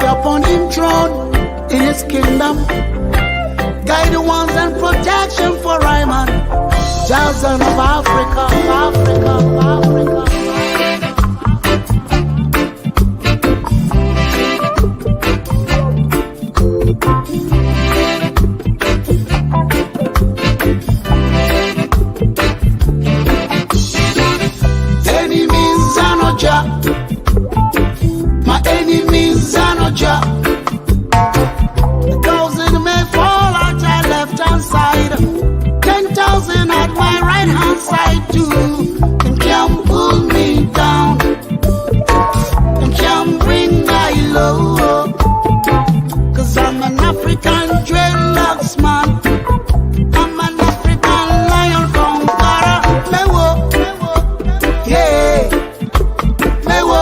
Upon him throne in his kingdom, guidance and protection for Ryman, Jason of Africa, Africa, Africa. Enemies are no job. My enemies are no job. 1,000 may fall at my left hand side, 10,000 at my right hand side too. And can't pull me down, and can't bring my low. 'Cause I'm an African dreadlocks man. I'm an African lion conqueror. Mewo, yeah, mewo.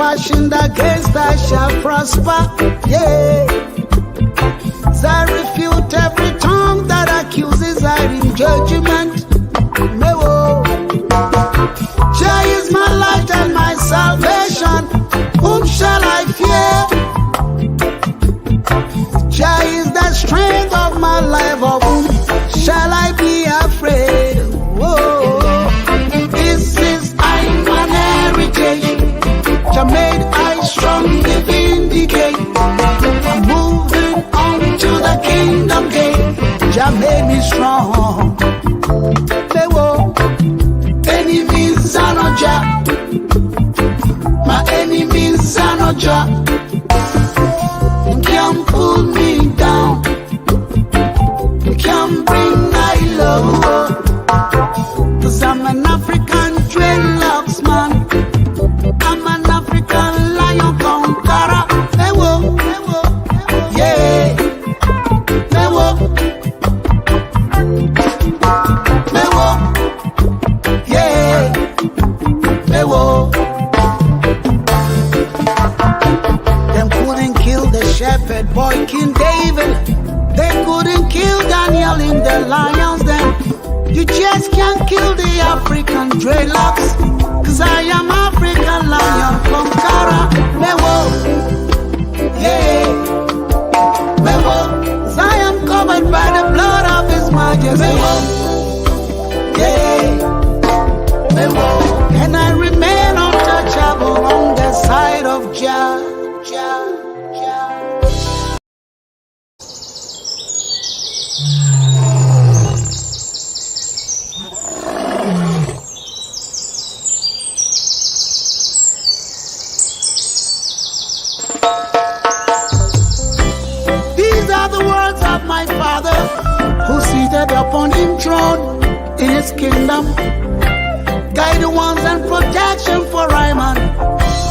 Fashioned against I shall prosper, yeah. So I refute every tongue that accuses I in judgment. Mewo. Jah is my light and my salvation. Whom shall I fear? Jah is the strength of my life. Of whom shall I be afraid? Whoa. This is I'm an heritage. Jah made I strongly vindicate. I'm moving on to the kingdom gate. Jah made me strong. Mewo. Enemies are no Jah. My enemies are no Jah. You can't pull me down. You can't bring my low. 'Cause I'm an African dreadlocks man. I'm an African lion conqueror. Mewo, yeah, mewo, mewo, yeah, mewo. Them couldn't kill the shepherd boy King David. They couldn't kill Daniel in the lions den. You just can't kill the African dreadlocks. 'Cause I am African lion conqueror. Mewo, yeah, mewo. 'Cause I am covered by the blood of His Majesty. Mewo, yeah, mewo. And I remain untouchable on the side of Jah, Jah, Jah. My Father, who seated upon him throne in his kingdom, guidance and protection for Ryman,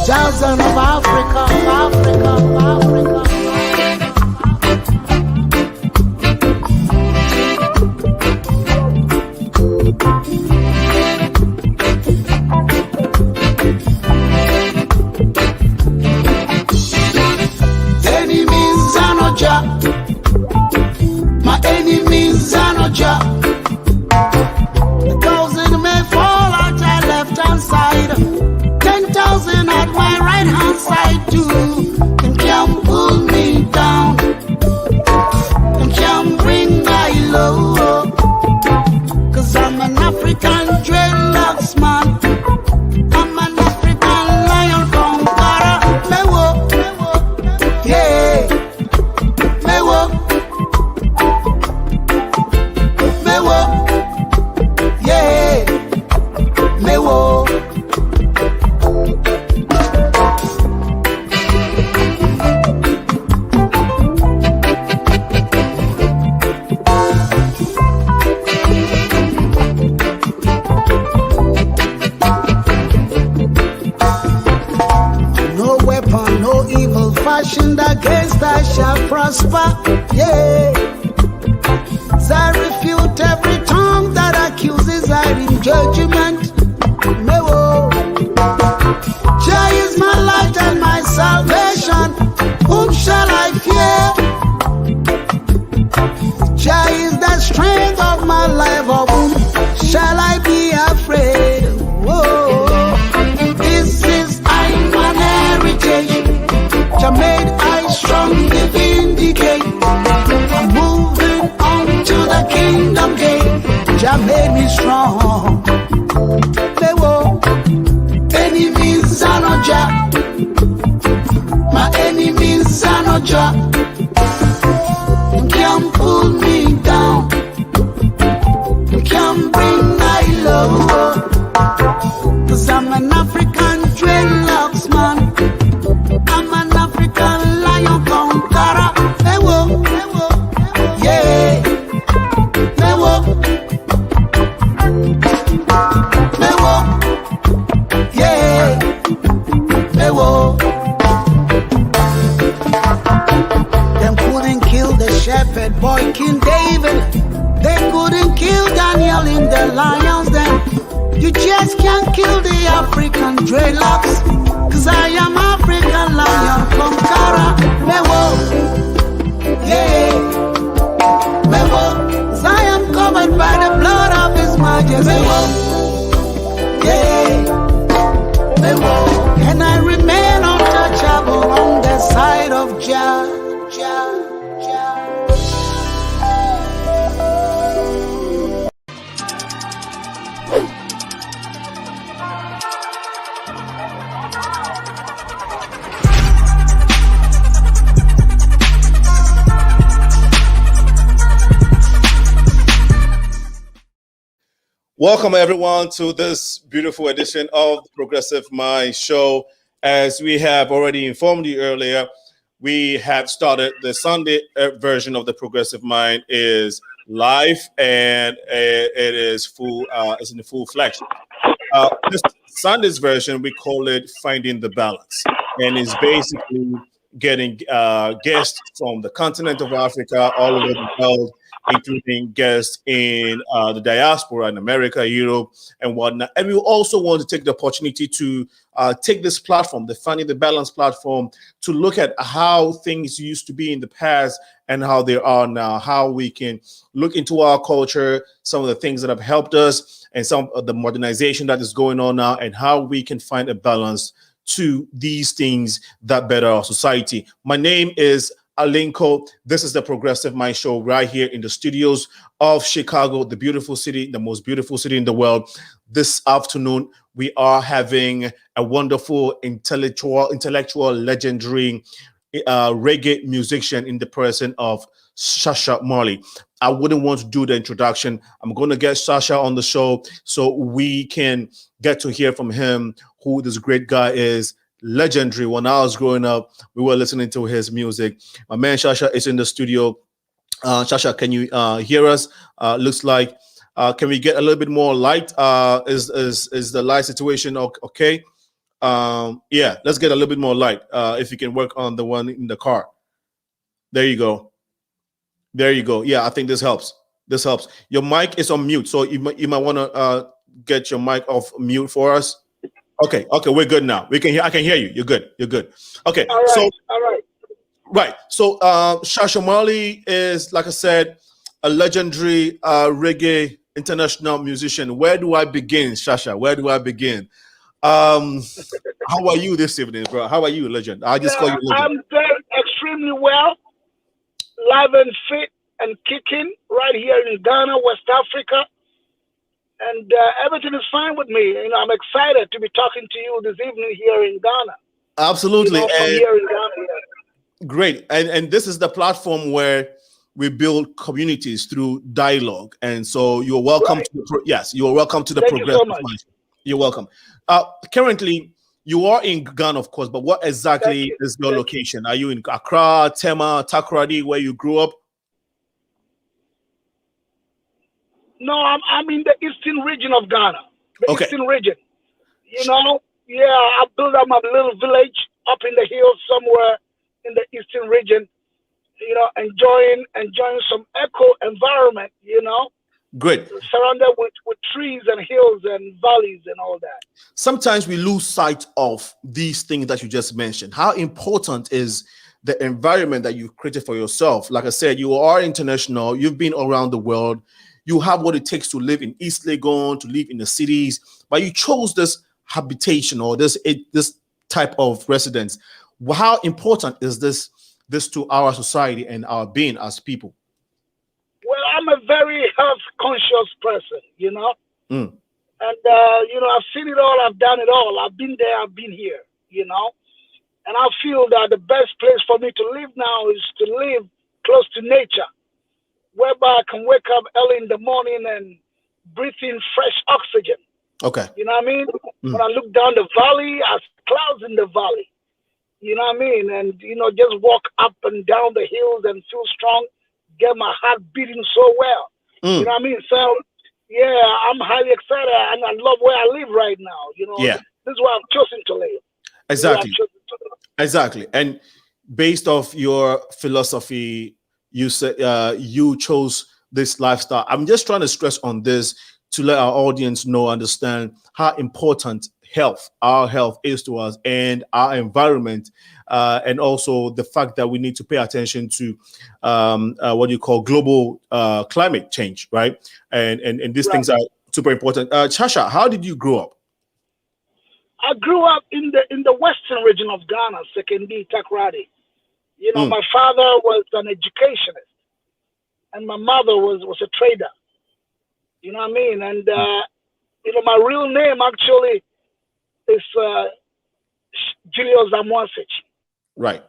Jason of Africa, Africa, Africa. Enemies are no Jah. My enemies are no Jah. 1,000 may fall at my left African dreadlocks man. I'm an African lion conqueror. Me wo, yeah. Me wo, yeah. Me wo. Fashioned against I shall prosper, yeah. So I refute every tongue that accuses I in judgment. No, Jah is my light and my salvation. Whom shall I fear? Jah is the strength of my life. Of whom shall I be afraid? Whoa. This is I'm an heritage. Jah made I strongly vindicate. I'm moving on to the kingdom gate. Jah made me strong. They were enemies are no Jah. My enemies are no Jah. You can't pull me down. You can't bring my low. 'Cause I'm an African dreadlocks man. I'm an African lion conqueror. Ewo, yeah. Ewo, yeah. Ewo. Them couldn't kill the shepherd boy King David. They couldn't kill Daniel in the lions den. You just can't kill the African dreadlocks. 'Cause I am African lion conqueror. Mewo, yeah. Mewo, 'cause I am covered by the blood of His Majesty. Mewo, yeah. Mewo, and I remain untouchable on the side of Jah. Welcome everyone to this beautiful edition of the Progressive Mind Show. As we have already informed you earlier, we have started the Sunday version of the Progressive Mind is live and it is full. It's in the full flex. This Sunday's version we call it Finding the Balance, and it's basically getting guests from the continent of Africa all over the world, including guests in the diaspora in America, Europe, and whatnot. And we also want to take the opportunity to take this platform, the Finding the Balance platform, to look at how things used to be in the past and how they are now, how we can look into our culture, some of the things that have helped us, and some of the modernization that is going on now, and how we can find a balance to these things that better our society. My name is SENAALINCO. This is the Progressive Mind Show right here in the studios of Chicago, the beautiful city, the most beautiful city in the world. This afternoon, we are having a wonderful, intellectual, legendary reggae musician in the person of Shasha Marley. I wouldn't want to do the introduction. I'm going to get Shasha on the show so we can get to hear from him who this great guy is. Legendary. When I was growing up, we were listening to his music. My man Shasha is in the studio. Shasha, can you hear us? Looks like can we get a little bit more light? Is the light situation okay? Yeah, let's get a little bit more light. If you can work on the one in the car. There you go. There you go. Yeah, I think this helps. This helps. Your mic is on mute, so you might want to get your mic off mute for us. Okay, we're good now. We can hear. I can hear you. You're good. Okay. All right. Right. So Shasha Marley is, like I said, a legendary reggae international musician. Where do I begin, Shasha? Where do I begin? How are you this evening, bro? How are you, legend? I just call you legend. I'm doing extremely well, live and fit and kicking right here in Ghana, West Africa. and everything is fine with me. You know, I'm excited to be talking to you this evening here in Ghana. Absolutely. You know, from here in Ghana. Great. And this is the platform where we build communities through dialogue. And so you're welcome Right. yes, you're welcome to the Thank you Progressive so much. Mind. You're welcome. Currently, you are in Ghana, of course, but what exactly is your location? Are you in Accra, Tema, Takoradi, where you grew up? No, I'm in the eastern region of Ghana. The Okay. eastern region. You know, yeah, I built up my little village up in the hills somewhere in the eastern region. You know, enjoying some eco environment. You know, Great. surrounded with trees and hills and valleys and all that. Sometimes we lose sight of these things that you just mentioned. How important is the environment that you've created for yourself? Like I said, you are international. You've been around the world. You have what it takes to live in East Legon, to live in the cities, but you chose this habitation or this type of residence. How important is this to our society and our being as people? Well, I'm a very health conscious person, you know. Mm. And, you know, I've seen it all. I've done it all. I've been there. I've been here, you know. And I feel that the best place for me to live now is to live close to nature, whereby I can wake up early in the morning and breathe in fresh oxygen. Okay. You know what I mean? When I look down the valley, I see clouds in the valley. You know what I mean? And, you know, just walk up and down the hills and feel strong, get my heart beating so well. You know what I mean? So, yeah, I'm highly excited and I love where I live right now. You know, Yeah. This is where I've chosen to live. Exactly. Exactly. And based off your philosophy, you said you chose this lifestyle. I'm just trying to stress on this to let our audience understand how important our health is to us and our environment, and also the fact that we need to pay attention to what you call global climate change, right? And these things are super important. Shasha, how did you grow up? I grew up in the western region of Ghana, Sekendi, Takoradi. You know, my father was an educationist, and my mother was a trader. You know what I mean? And you know, my real name actually is Julius Amua-Sekyi. Right.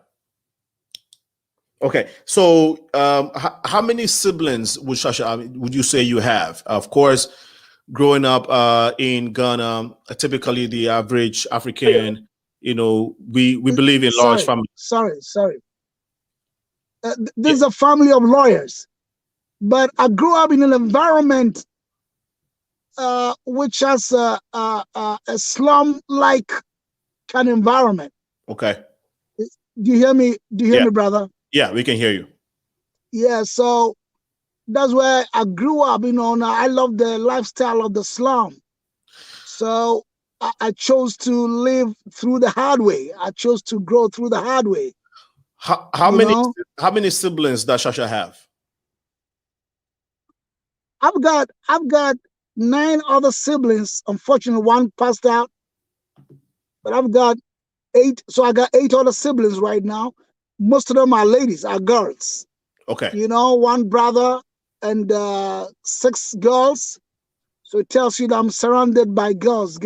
Okay. So, how many siblings would Shasha would you say you have? Of course, growing up in Ghana, typically the average African, you know, we believe in large families. Sorry. This is a family of lawyers, but I grew up in an environment which has a slum-like kind of environment. Okay. Do you hear me? Do you hear me, brother? Yeah, we can hear you. Yeah, so that's where I grew up. You know, I love the lifestyle of the slum. So I chose to live through the hard way. I chose to grow through the hard way. How many siblings does Shasha have? I've got 9 other siblings. Unfortunately, one passed out, but I've got 8. So I got 8 other siblings right now. Most of them are ladies, are girls. Okay. You know, 1 brother and 6 girls. So it tells you that I'm surrounded by girls.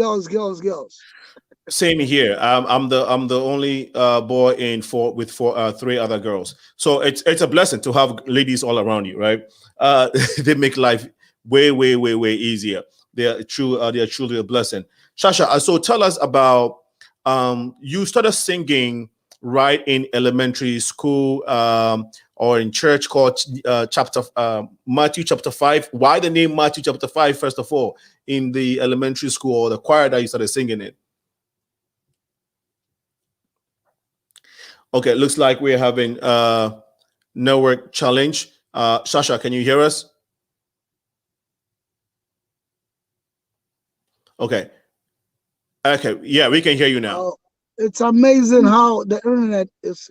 Same here. I'm the only boy in 3 other girls. So it's a blessing to have ladies all around you, right? They make life way easier. They are truly a blessing. Shasha, so tell us about you started singing right in elementary school or in church called Matthew chapter 5. Why the name Matthew chapter 5, first of all, in the elementary school or the choir that you started singing in? Okay, looks like we're having a network challenge. Shasha, can you hear us? Okay. Okay, yeah, we can hear you now. Oh, it's amazing how the internet is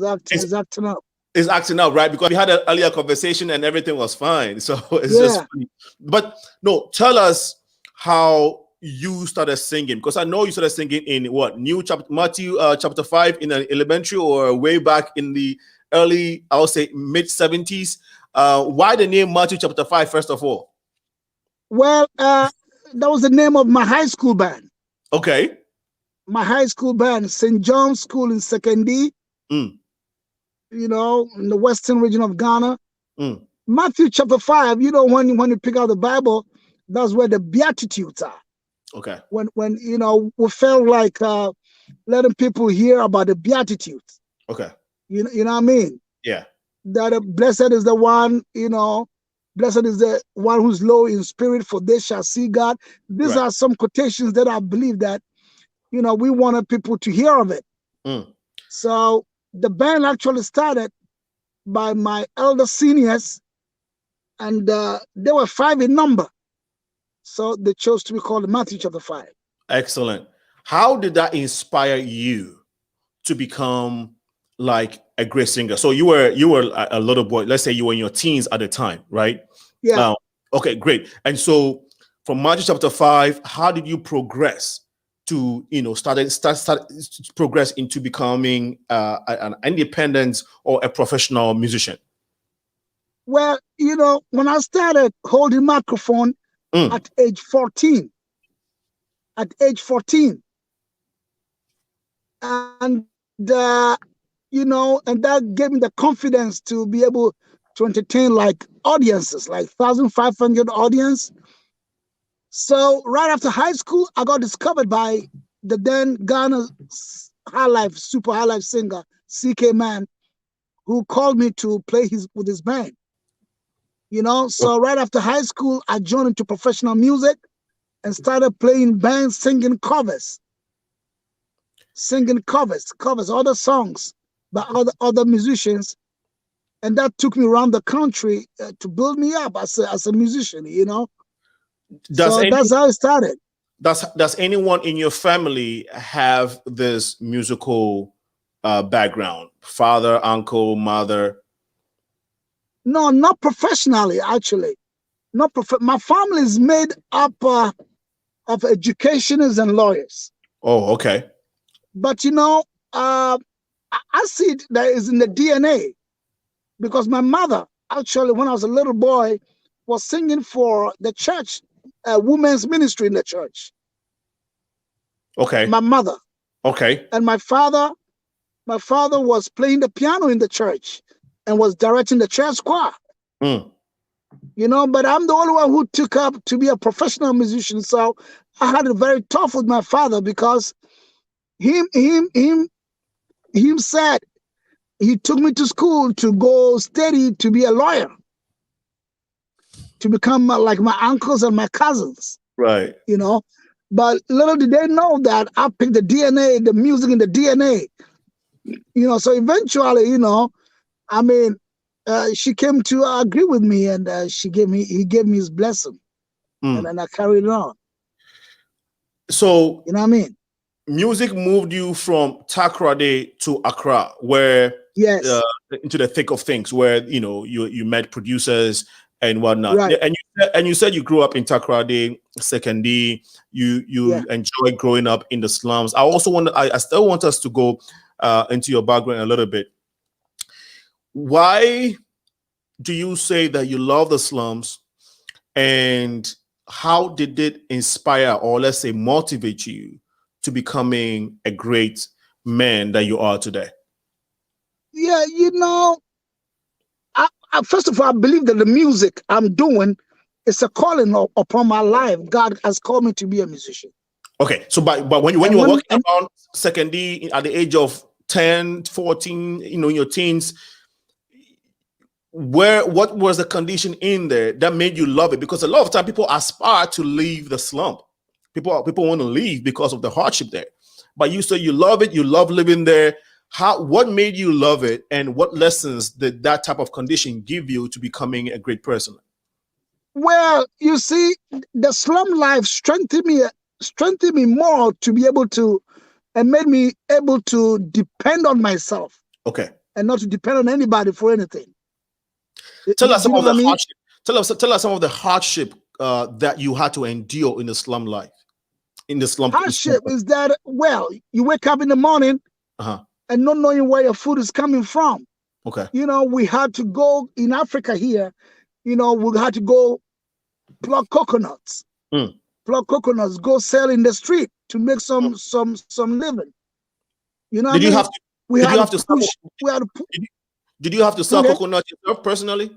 acting up. It's acting up, right? Because we had an earlier conversation and everything was fine. So it's just funny. But no, tell us how you started singing, because I know you started singing in what, Matthew chapter 5 in an elementary or way back in the early, I would say mid 70s. Why the name Matthew chapter 5 first of all? Well, that was the name of my high school band. Okay. My high school band, St. John's School in Sekendi, Mm. in the western region of Ghana. Mm. Matthew chapter 5, when you pick out the Bible, that's where the Beatitudes are. Okay. When we felt like letting people hear about the Beatitudes. Okay. You know what I mean? Yeah. That blessed is the one, blessed is the one who's low in spirit, for they shall see God. These are some quotations that I believe that, we wanted people to hear of it. Mm. So the band actually started by my elder seniors, and they were 5 in number. So they chose to be called Matthew chapter 5. Excellent. How did that inspire you to become like a great singer? So you were a little boy. Let's say you were in your teens at the time, right? Yeah. Okay, great. And so from Matthew chapter 5, how did you progress to start progress into becoming an independent or a professional musician? Well, when I started holding microphone at age 14, and and that gave me the confidence to be able to entertain like audiences, like 1,500 audience. So right after high school, I got discovered by the then Ghana super high life singer, CK Man, who called me to play with his band. So right after high school, I joined into professional music and started playing bands, singing covers, other songs by other musicians. And that took me around the country to build me up as a musician, that's how it started. Does anyone in your family have this musical background? Father, uncle, mother? No, not professionally, actually. My family is made up of educationists and lawyers. Oh, okay. But I see it that is in the DNA, because my mother, actually, when I was a little boy, was singing for the church, women's ministry in the church. Okay. My mother. Okay. And my father was playing the piano in the church and was directing the church choir. Mm. But I'm the only one who took up to be a professional musician. So I had it very tough with my father, because him said he took me to school to go study to be a lawyer, to become like my uncles and my cousins. Right. But little did they know that I picked the DNA, the music in the DNA. So eventually, she came to agree with me, and he gave me his blessing, and then I carried it on. So you know what I mean? Music moved you from Takoradi to Accra, where yes, into the thick of things, where you met producers and whatnot. Right. And you said you grew up in Takoradi, Sekendi. You enjoyed growing up in the slums. I still want us to go into your background a little bit. Why do you say that you love the slums, and how did it inspire, or let's say motivate you to becoming a great man that you are today? Yeah, I first of all, I believe that the music I'm doing is a calling upon my life. God has called me to be a musician. Okay, so but when you were working around Sekendi at the age of 10, 14, in your teens, what was the condition in there that made you love it? Because a lot of time people aspire to leave the slump. People want to leave because of the hardship there. But you say you love it, you love living there. What made you love it, and what lessons did that type of condition give you to becoming a great person? Well, you see, the slum life strengthened me more to be able to, and made me able to depend on myself. Okay. And not to depend on anybody for anything. Tell us some of the hardship. Tell us some of the hardship that you had to endure in the slum life. In the slum. Hardship is that, well, you wake up in the morning and not knowing where your food is coming from. Okay. We had to go in Africa here. We had to go pluck coconuts. Pluck coconuts, go sell in the street to make some living. You know what I mean? Did you have to sell coconut yourself personally?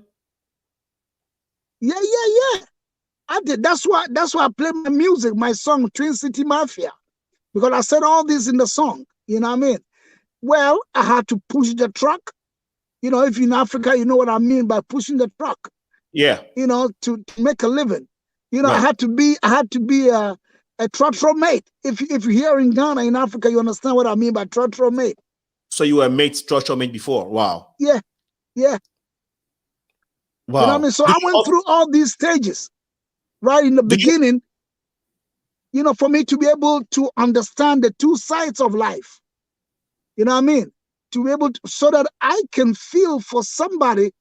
Yeah. I did. That's why I play my music, my song Twin City Mafia, because I said all this in the song. You know what I mean? Well, I had to push the truck. You know, if you're in Africa, you know what I mean by pushing the truck. Yeah. You know, to make a living. You know, right. I had to be a trotro mate. If you're here in Ghana, in Africa, you understand what I mean by trotro mate. So you were a trotro mate before? Wow. Yeah. Wow. You know what I mean? So I went through all these stages. Right in the beginning, you know, for me to be able to understand the two sides of life, you know what I mean? To be able to, so that I can feel for somebody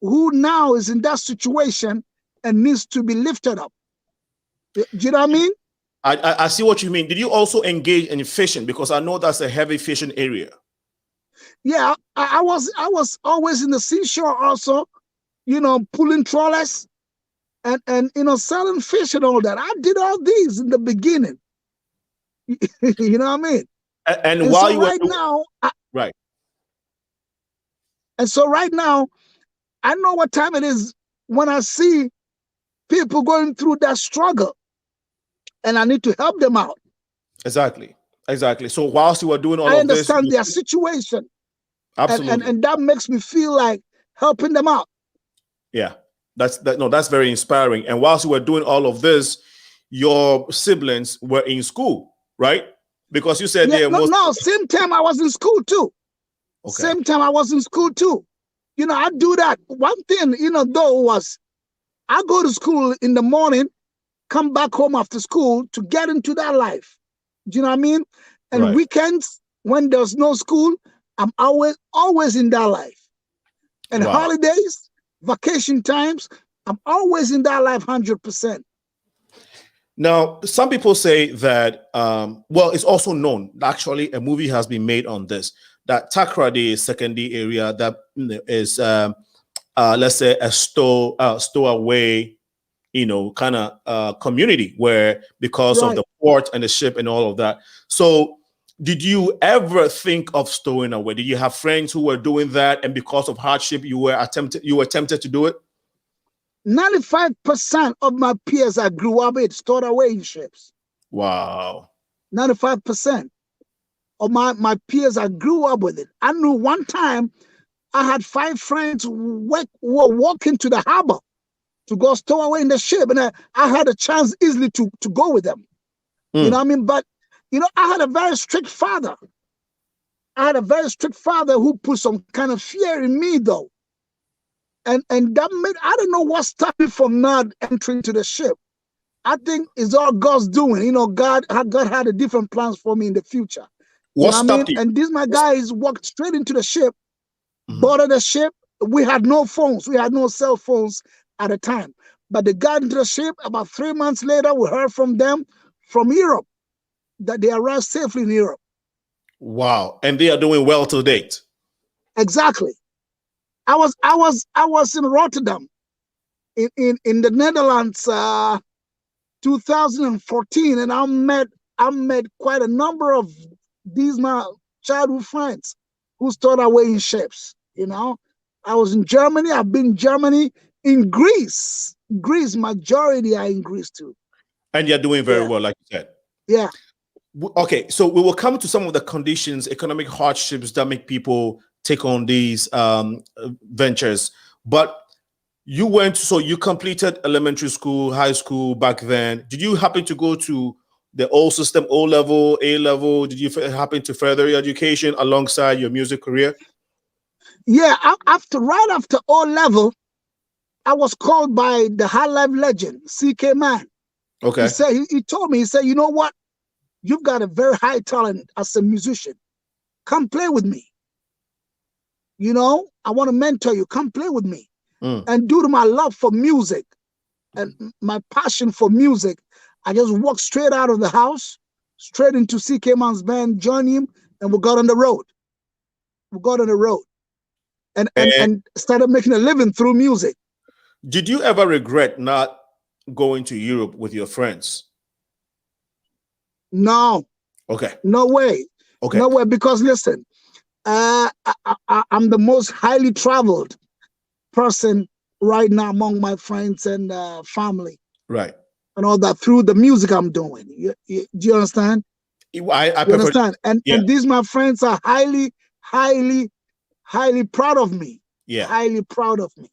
who now is in that situation and needs to be lifted up. Do you know what I mean? I see what you mean. Did you also engage in fishing? Because I know that's a heavy fishing area. Yeah, I was always in the seashore also, you know, pulling trawlers. And you know, selling fish and all that. I did all these in the beginning. You know what I mean? And while so you right were now, right. And so right now, I know what time it is when I see people going through that struggle, and I need to help them out. Exactly. So whilst you were doing all of this, I understand their situation. Absolutely. And that makes me feel like helping them out. Yeah. That's very inspiring. And whilst you were doing all of this, your siblings were in school, right? Because you said same time I was in school too. Okay. Same time I was in school too. You know, I do that. One thing, you know, though, was I go to school in the morning, come back home after school to get into that life. Do you know what I mean? And weekends, when there's no school, I'm always in that life. And holidays, vacation times, I'm always in that life 100%. Now, some people say that, well, it's also known, actually, a movie has been made on this, that Takoradi Sekindi area that is, let's say, a stowaway, you know, kind of community where because of the port and the ship and all of that. So did you ever think of stowing away? Did you have friends who were doing that, and because of hardship, you were tempted to do it? 95% of my peers I grew up with stored away in ships. Wow. 95% of my peers I grew up with it. I knew one time I had 5 friends who were walking to the harbor to go stow away in the ship, and I had a chance easily to go with them. You know what I mean? But you know, I had a very strict father. Who put some kind of fear in me, though. And that made, I don't know what stopped me from not entering to the ship. I think it's all God's doing. You know, God had a different plans for me in the future. What stopped you? And these my guys walked straight into the ship, boarded the ship. We had no phones. We had no cell phones at the time. But they got into the ship. About 3 months later, we heard from them from Europe that they arrived safely in Europe. Wow. And they are doing well to date. Exactly. I was in Rotterdam in the Netherlands 2014, and I met quite a number of these my childhood friends who stored away in ships. You know, I was in Germany. I've been in Germany, in Greece. Majority are in Greece too. And you're doing very well, like you said. Yeah. Okay, so we will come to some of the conditions, economic hardships that make people take on these ventures. But you completed elementary school, high school back then. Did you happen to go to the old system, O level, A level? Did you happen to further your education alongside your music career? Yeah, right after O level, I was called by the high life legend, CK Man. Okay. He told me, you know what? You've got a very high talent as a musician. Come play with me. You know, I want to mentor you. Come play with me. And due to my love for music and my passion for music, I just walked straight out of the house, straight into CK Man's band, joined him, and we got on the road. And started making a living through music. Did you ever regret not going to Europe with your friends? No. Okay. No way. Okay. No way. Because listen, I'm the most highly traveled person right now among my friends and family. Right. And all that through the music I'm doing. Do you understand? I You understand? And yeah. and these my friends are highly proud of me. Yeah. Highly proud of me.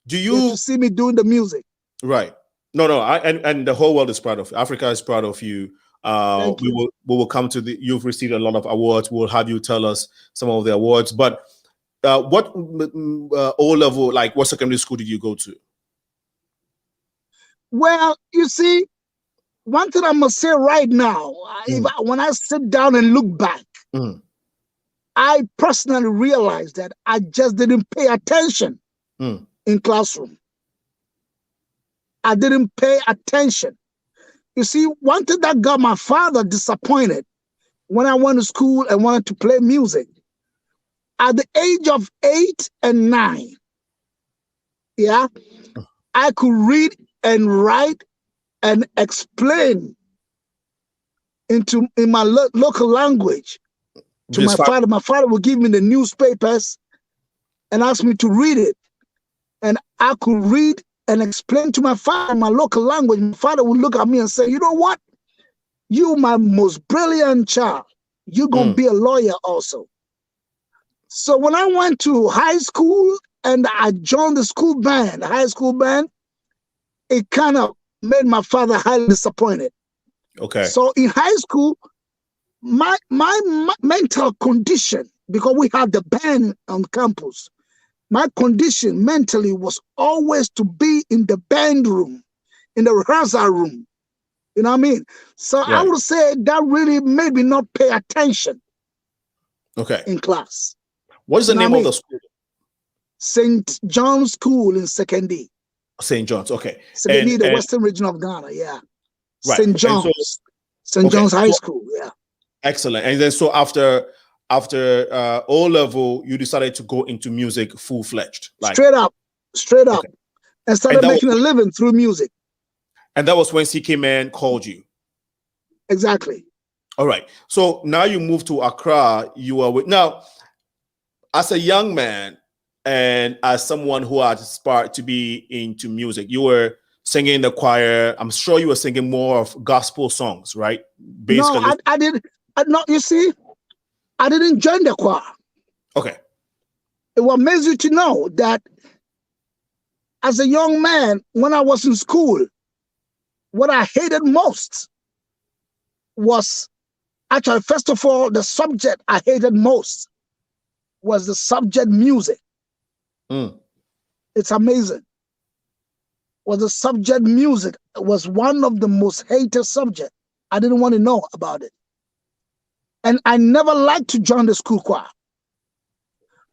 Do you to see me doing the music? Right. No. And the whole world is proud of you. Africa is proud of you. We will come to you've received a lot of awards. We'll have you tell us some of the awards. But what O level, like what secondary school did you go to? Well, you see, one thing I must say right now, when I sit down and look back, I personally realized that I just didn't pay attention in classroom. I didn't pay attention. You see, one thing that got my father disappointed when I went to school and wanted to play music, at the age of 8 and 9, yeah, I could read and write and explain in my local language to my father. My father would give me the newspapers and ask me to read it. And I could read and explain to my father in my local language. My father would look at me and say, you know what? You, my most brilliant child, you're going to be a lawyer also. So when I went to high school and I joined the school band, the high school band, it kind of made my father highly disappointed. Okay. So in high school, my mental condition, because we had the band on campus, my condition mentally was always to be in the band room, in the rehearsal room. You know what I mean? So right. I would say that really made me not pay attention. Okay. In class. What is the name of the school? St. John's School in Sekendi. St. John's, okay. Sekendi, the western region of Ghana, yeah. Right. St. John's. St. John's High School, yeah. Excellent. And then so after O level, you decided to go into music full-fledged. Like, straight up. Okay. And started making a living through music. And that was when CK Man called you. Exactly. All right. So now you moved to Accra. You are with now, as a young man and as someone who had aspired to be into music, you were singing in the choir. I'm sure you were singing more of gospel songs, right? Basically. No, I did. No, you see, I didn't join the choir. Okay. It will amaze you to know that as a young man, when I was in school, what I hated most was actually, first of all, the subject I hated most was the subject music. It's amazing. Was the subject music was one of the most hated subjects. I didn't want to know about it. And I never liked to join the school choir.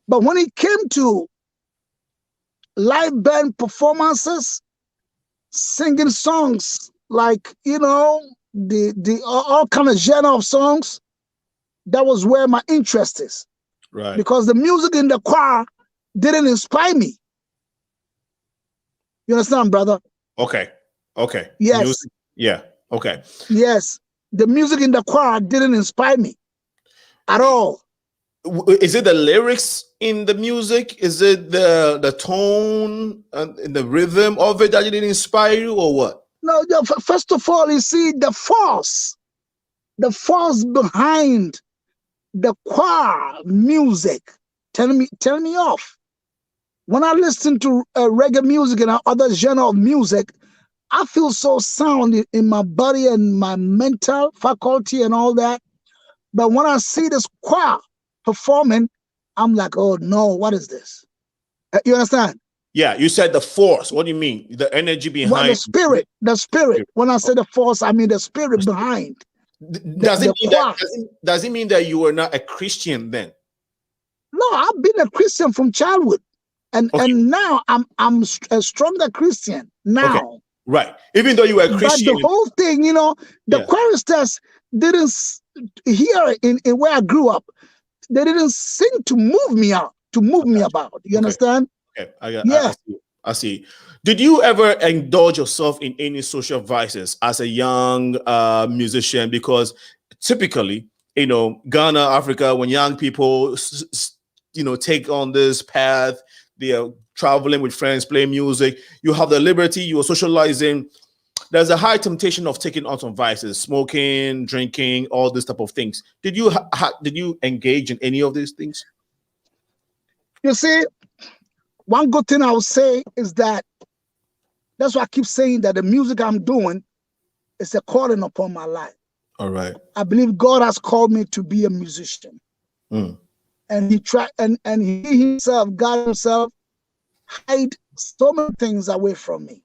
But when it came to live band performances, singing songs like, you know, the all kind of genre of songs, that was where my interest is. Right. Because the music in the choir didn't inspire me. You understand, brother? Okay. Okay. Yes. Music. Yeah. Okay. Yes. The music in the choir didn't inspire me at all. Is it the lyrics in the music? Is it the tone and the rhythm of it that didn't inspire you, or what? No, first of all, you see the force behind the choir music turn me off. When I listen to reggae music and other genre of music, I feel so sound in my body and my mental faculty and all that. But when I see this choir performing, I'm like, oh no, what is this? You understand? Yeah, you said the force. What do you mean? The energy behind the spirit. When I say the force, I mean the spirit behind. Does it mean that you were not a Christian then? No, I've been a Christian from childhood. And now I'm a stronger Christian now. Okay. Right. Even though you were a Christian. But the whole thing, you know, the choristers didn't hear in where I grew up. They didn't sing to move me out, to move me about. You understand? Okay. I see. Did you ever indulge yourself in any social vices as a young musician? Because typically, Ghana, Africa, when young people, take on this path, they are traveling with friends, playing music. You have the liberty, you are socializing. There's a high temptation of taking on some vices, smoking, drinking, all this type of things. Did you did you engage in any of these things? You see, one good thing I would say is that's why I keep saying that the music I'm doing is a calling upon my life. All right. I believe God has called me to be a musician. And he tried, and he himself, God himself, hide so many things away from me.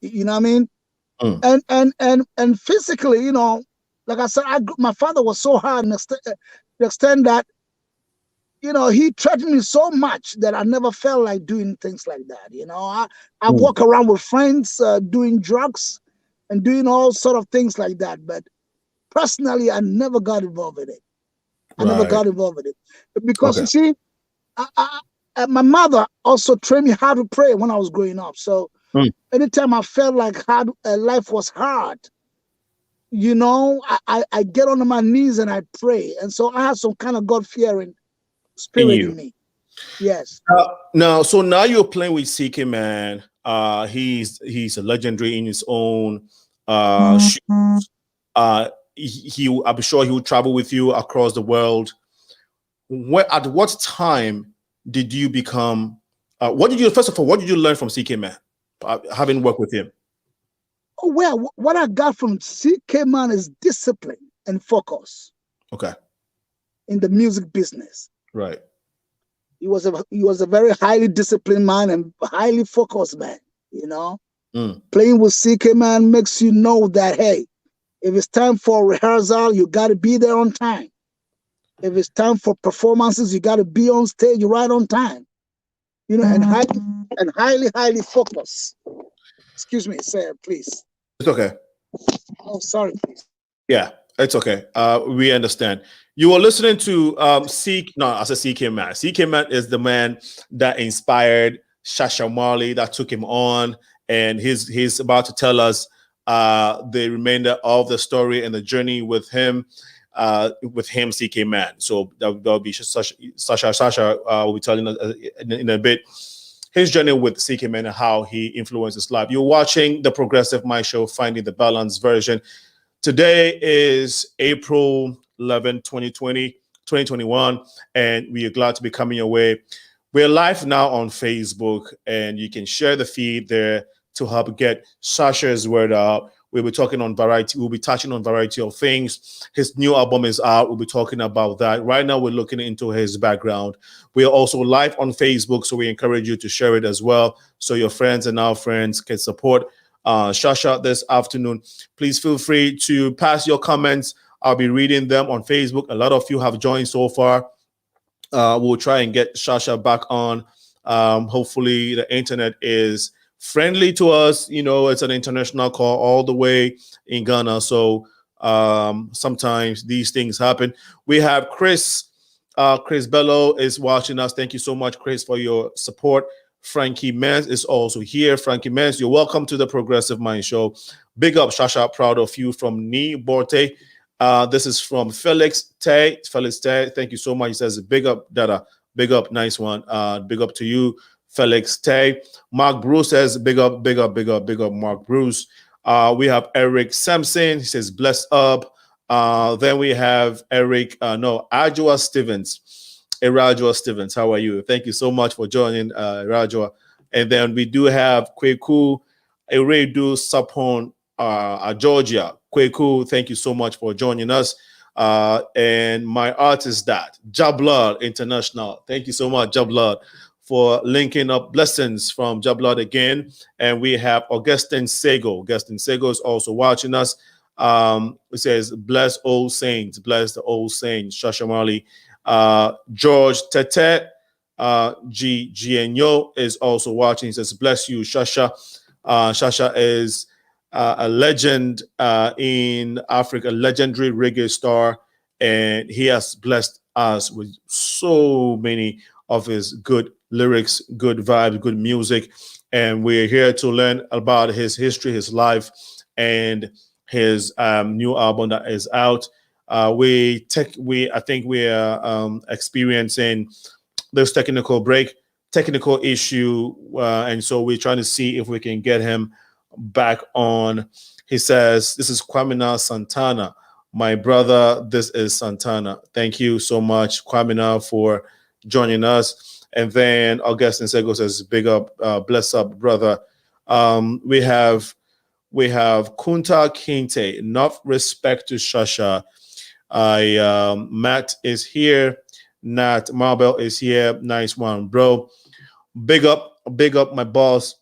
You know what I mean? And physically, like I said, my father was so hard in the extent that, he threatened me so much that I never felt like doing things like that. I walk around with friends doing drugs and doing all sort of things like that. But personally, I never got involved in it. I never got involved with it. Because, you see, my mother also trained me how to pray when I was growing up. So anytime I felt like life was hard, I get on my knees and I pray. And so I have some kind of God-fearing spirit in me. Yes. So now you're playing with CK Man. He's a legendary in his own shoes. I'm sure he will travel with you across the world. At what time did you become? What did you learn from CK Man, having worked with him? Oh, well, what I got from CK Man is discipline and focus. Okay. In the music business. Right. He was a very highly disciplined man and highly focused man. Playing with CK Man makes you know that, hey, if it's time for rehearsal, you got to be there on time. If it's time for performances, you got to be on stage right on time. And highly focused. Excuse me, sir, please. It's okay. Oh, sorry, please. Yeah, it's okay. We understand. You were listening to CK Man. CK Man is the man that inspired Shasha Marley, that took him on, and he's about to tell us the remainder of the story and the journey with him, CK Man. So that'll be Sasha will be telling us in a bit his journey with CK Man and how he influenced his life. You're watching the Progressive Mind Show, Finding the Balance version. Today is April 11, 2021, and we are glad to be coming your way. We're live now on Facebook, and you can share the feed there to help get Sasha's word out. We'll be touching on variety of things. His new album is out. We'll be talking about that. Right now, we're looking into his background. We are also live on Facebook, so we encourage you to share it as well, so your friends and our friends can support Shasha this afternoon. Please feel free to pass your comments. I'll be reading them on Facebook. A lot of you have joined so far. We'll try and get Shasha back on. Hopefully the internet is friendly to us. It's an international call all the way in Ghana. So sometimes these things happen. We have Chris Bello is watching us. Thank you so much, Chris, for your support. Frankie Mans is also here. Frankie Mans, you're welcome to the Progressive Mind Show. Big up, Shasha. Proud of you from Ni Borte. This is from Felix Tay. Felix Tay, thank you so much. He says, big up, Dada. Big up, nice one. Big up to you, Felix Tay. Mark Bruce says, big up, Mark Bruce. We have Eric Sampson. He says, bless up. Then we have Ajua Stevens. Rajwa Stevens, how are you? Thank you so much for joining, Rajwa. And then we do have Kweku Eredu Sapon, Georgia. Kweku, thank you so much for joining us. And my artist, Jablad International. Thank you so much, Jablad, for linking up. Blessings from Jablad again. And we have Augustine Sego. Augustine Sego is also watching us. It says, bless old saints, bless the old saints, Shasha Marley. George Tete Gno is also watching. He says, bless you, Shasha. Shasha is a legend in Africa, legendary reggae star, and he has blessed us with so many of his good lyrics, good vibes, good music. and we're here to learn about his history, his life, and his new album that is out. I think we are experiencing this technical issue, and so we're trying to see if we can get him back on. He says, "This is Kwamina Santana, my brother. This is Santana." Thank you so much, Kwamina, for joining us. And then Augustine Sego says, "Big up, bless up, brother." We have Kunta Kinte. Enough respect to Shasha. Matt is here. Nat Marbell is here. Nice one, bro. Big up, my boss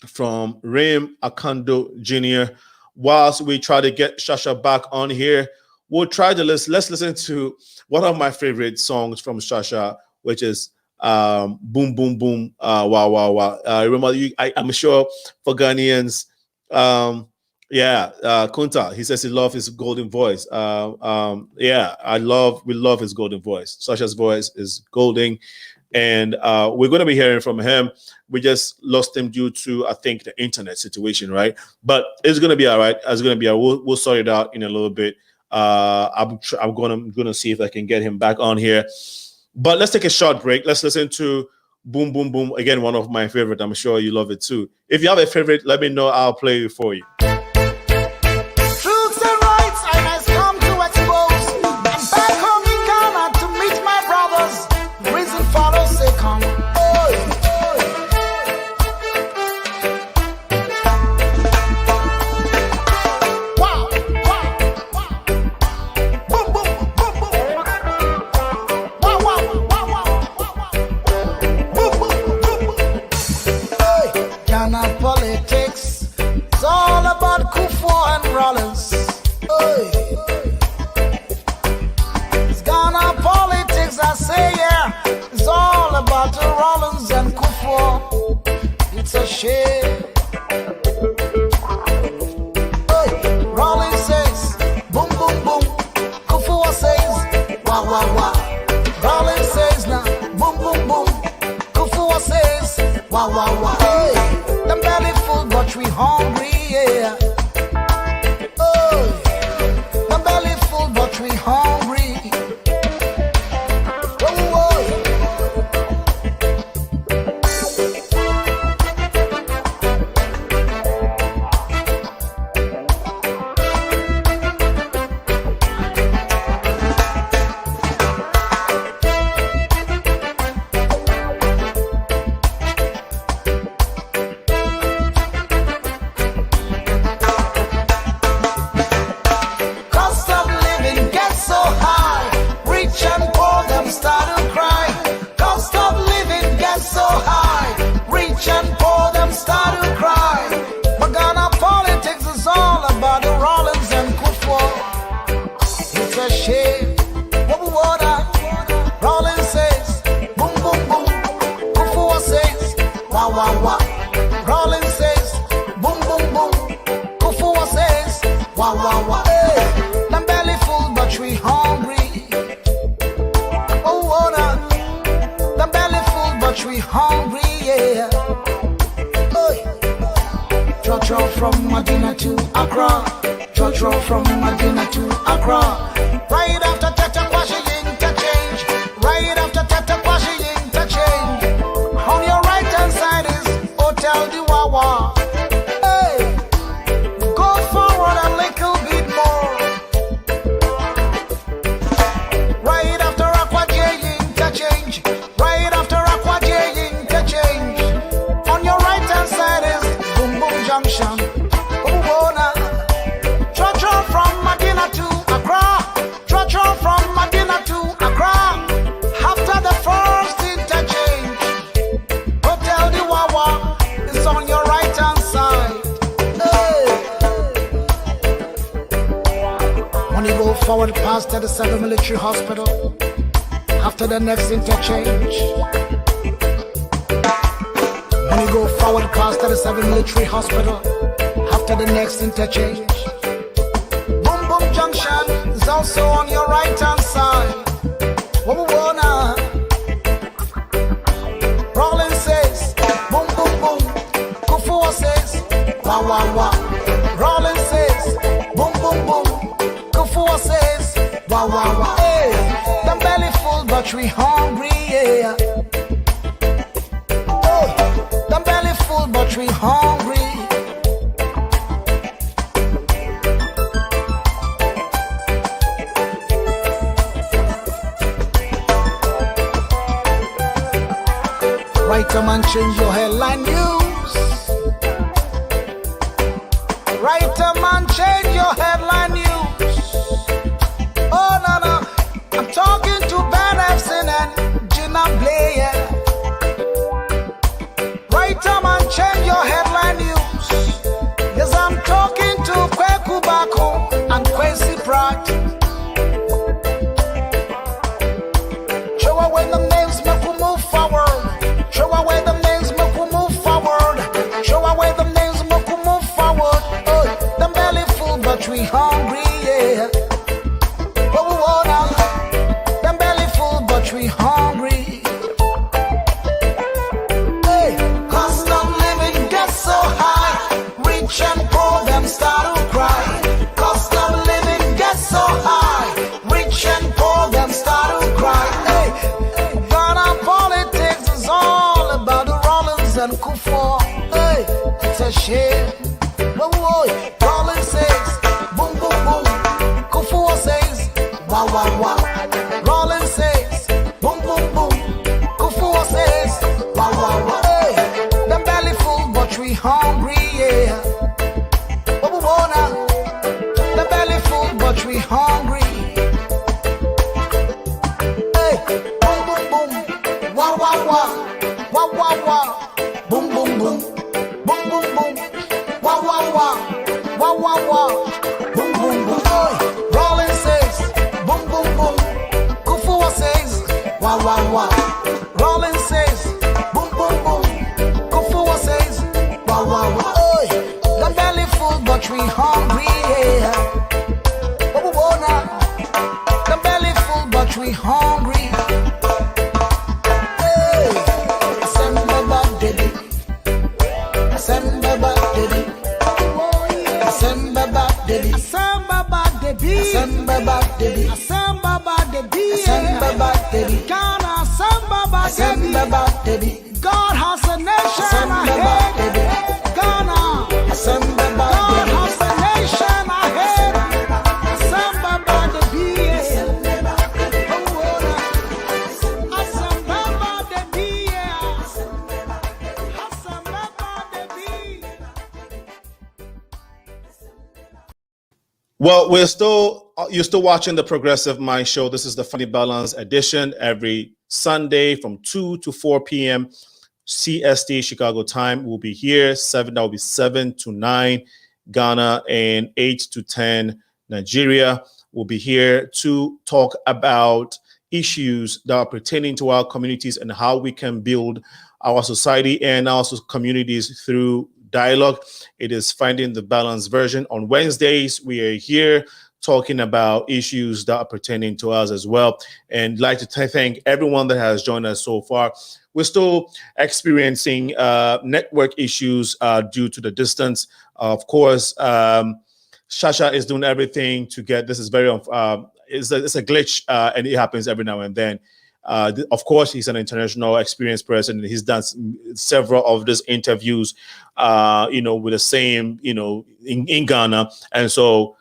from Rim Akando Jr. Whilst we try to get Shasha back on here, we'll try to let's listen to one of my favorite songs from Shasha, which is Boom Boom Boom, Wow Wow Wow. Remember, I'm sure for Ghanaians, Kunta, he says he loves his golden voice. We love his golden voice. Shasha's voice is golden, and we're going to be hearing from him. We just lost him due to, I think, the internet situation, right? But it's going to be all right. We'll sort it out in a little bit. I'm going to see if I can get him back on here. But let's take a short break. Let's listen to Boom Boom Boom, again, one of my favorite. I'm sure you love it too. If you have a favorite, let me know. I'll play it for you. Truths and rights I must come to expose. I'm back home in Ghana to meet my brothers. Reason for the second. Wow, wow, wow. Boom, boom, boom, boom. Wow, wow, wow, wow, wow. Boom, boom, boom, boom. Hey, Ghana politics. It's all about Kufuor and Rollins. Hey. It's Ghana politics, I say, yeah. It's all about the Rollins and Kufuor. It's a shame. Hey. Rollins says, boom, boom, boom. Kufuor says, wah, wah, wah. Rollins says, now, boom, boom, boom. Kufuor says, wah, wah, wah. Hey. Them belly full, but we hungry, yeah. Oh, them belly full, but we hungry. Oh, oh. Cost of living gets so high, rich and poor them start to cry. Cost of living gets so high, rich and poor them start to cry. But Ghana politics is all about the Rollins and Kufuor. It's a shame. What Rollins says, boom, boom, boom. Kufuor says, wah, wah, wah. Rollins says, boom, boom, boom. Kufuor says, wah, wah, wah. Hey, them belly full, but we hungry. Oh, nah. Them belly full, but we hungry, yeah. Hey. Trotro from Medina to Accra. Trotro from Medina to Accra. Right after Tata Kwashi interchange. Right after Tata Kwashi interchange. On your right hand side is Hotel du Wawa. Hey, go forward a little bit more. Right after Aqua J interchange. Right after Aqua J interchange. On your right hand side is Boom Boom Junction. Uwona. Trotro from Medina to Accra. Trotro from Medina to Accra. After the first interchange, Hotel du Wawa is on your right hand side. Hey. When you go forward past 37 Military Hospital, after the next interchange. When you go forward past 37 Military Hospital, after the next interchange. Boom Boom Junction is also on your right hand side. Whoa, whoa, nah. Rollins says, boom, boom, boom. but we hungry, yeah. Oh, the belly full, but we hungry. Write a man, change your headline news. Write a man, change your headline news. Oh no no, I'm talking to Ben Epson and Gina Blair. Write a man, change your headline news. Yes, I'm talking to Kweku Bako and Kwesi Pratt. Show away the names, make we move forward. Show away the names, make we move forward. Show away the names, make we move forward. Oh, the belly full, but we hungry, yeah. But we wanna, the belly full, but we hungry. Hey, cost of living gets so high, rich and poor them start to cry. Cost of living gets so high, rich and poor them start to cry. Hey, Ghana politics is all about the Rollins and Kufo. Hey, it's a shame. But whoa, Rollins says, boom, boom, boom. Kufo says, wah, wah, wah. Rollins says, boom, boom, boom. Kufo says, wah, wah, wah. Hey, the belly full, but we hungry, yeah. But we wanna, the belly full, but we hungry. Hey, boom, boom, boom. Wah, wah, wah. Wah, wah, wah. Boom, boom, boom. Boom, boom, boom. Wah, wah, wah. Wah, wah, wah. Boom, boom, boom. Oi. Rollins says, boom, boom, boom. Kufua says, wah, wah, wah. Rollins says, boom, boom, boom. Kufua says, wah, wah, wah. Oi. The belly full, but we hungry, yeah. But we wanna. The belly full, but we hungry. God has a nation ahead. Ghana. God has a nation ahead. Well, you're still watching the Progressive Mind Show. This is the Funny Balance edition every Sunday from 2 to 4 p.m. CST Chicago time. We'll be here. That will be 7 to 9 Ghana, and 8 to 10 Nigeria. We'll be here to talk about issues that are pertaining to our communities and how we can build our society and also communities through dialogue. It is Finding the Balance version. On Wednesdays, we are here talking about issues that are pertaining to us as well. And I'd like to thank everyone that has joined us so far. We're still experiencing network issues due to the distance. Of course, Shasha is doing everything to get this. Is very it's a glitch, and it happens every now and then. Of course, he's an international experienced person. He's done several of these interviews, with the same, in Ghana. And so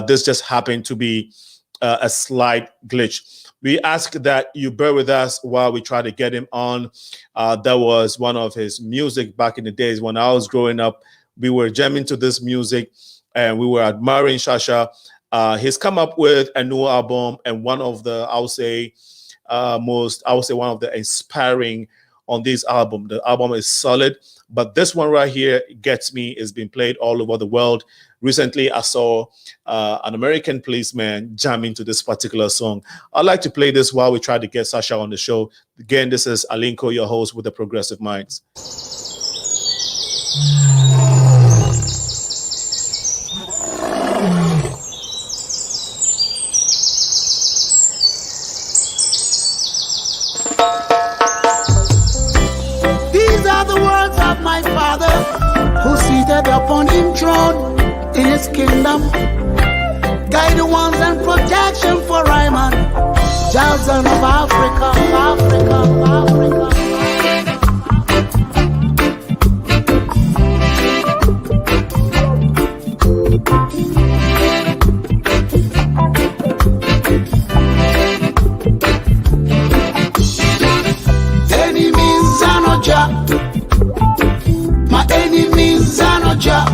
this just happened to be a slight glitch. We ask that you bear with us while we try to get him on. That was one of his music back in the days when I was growing up. We were jamming to this music and we were admiring Shasha. He's come up with a new album, and one of the, one of the inspiring on this album. The album is solid, but this one right here gets me. It's been played all over the world. Recently, I saw an American policeman jamming to this particular song. I'd like to play this while we try to get Shasha on the show. Again, this is Alinko, your host with the Progressive Minds. These are the words of my Father, who seated upon his throne in his kingdom. Guidance and protection for Ryman. Jah son of Africa, Africa, Africa. Enemies are no job. My enemies are no job.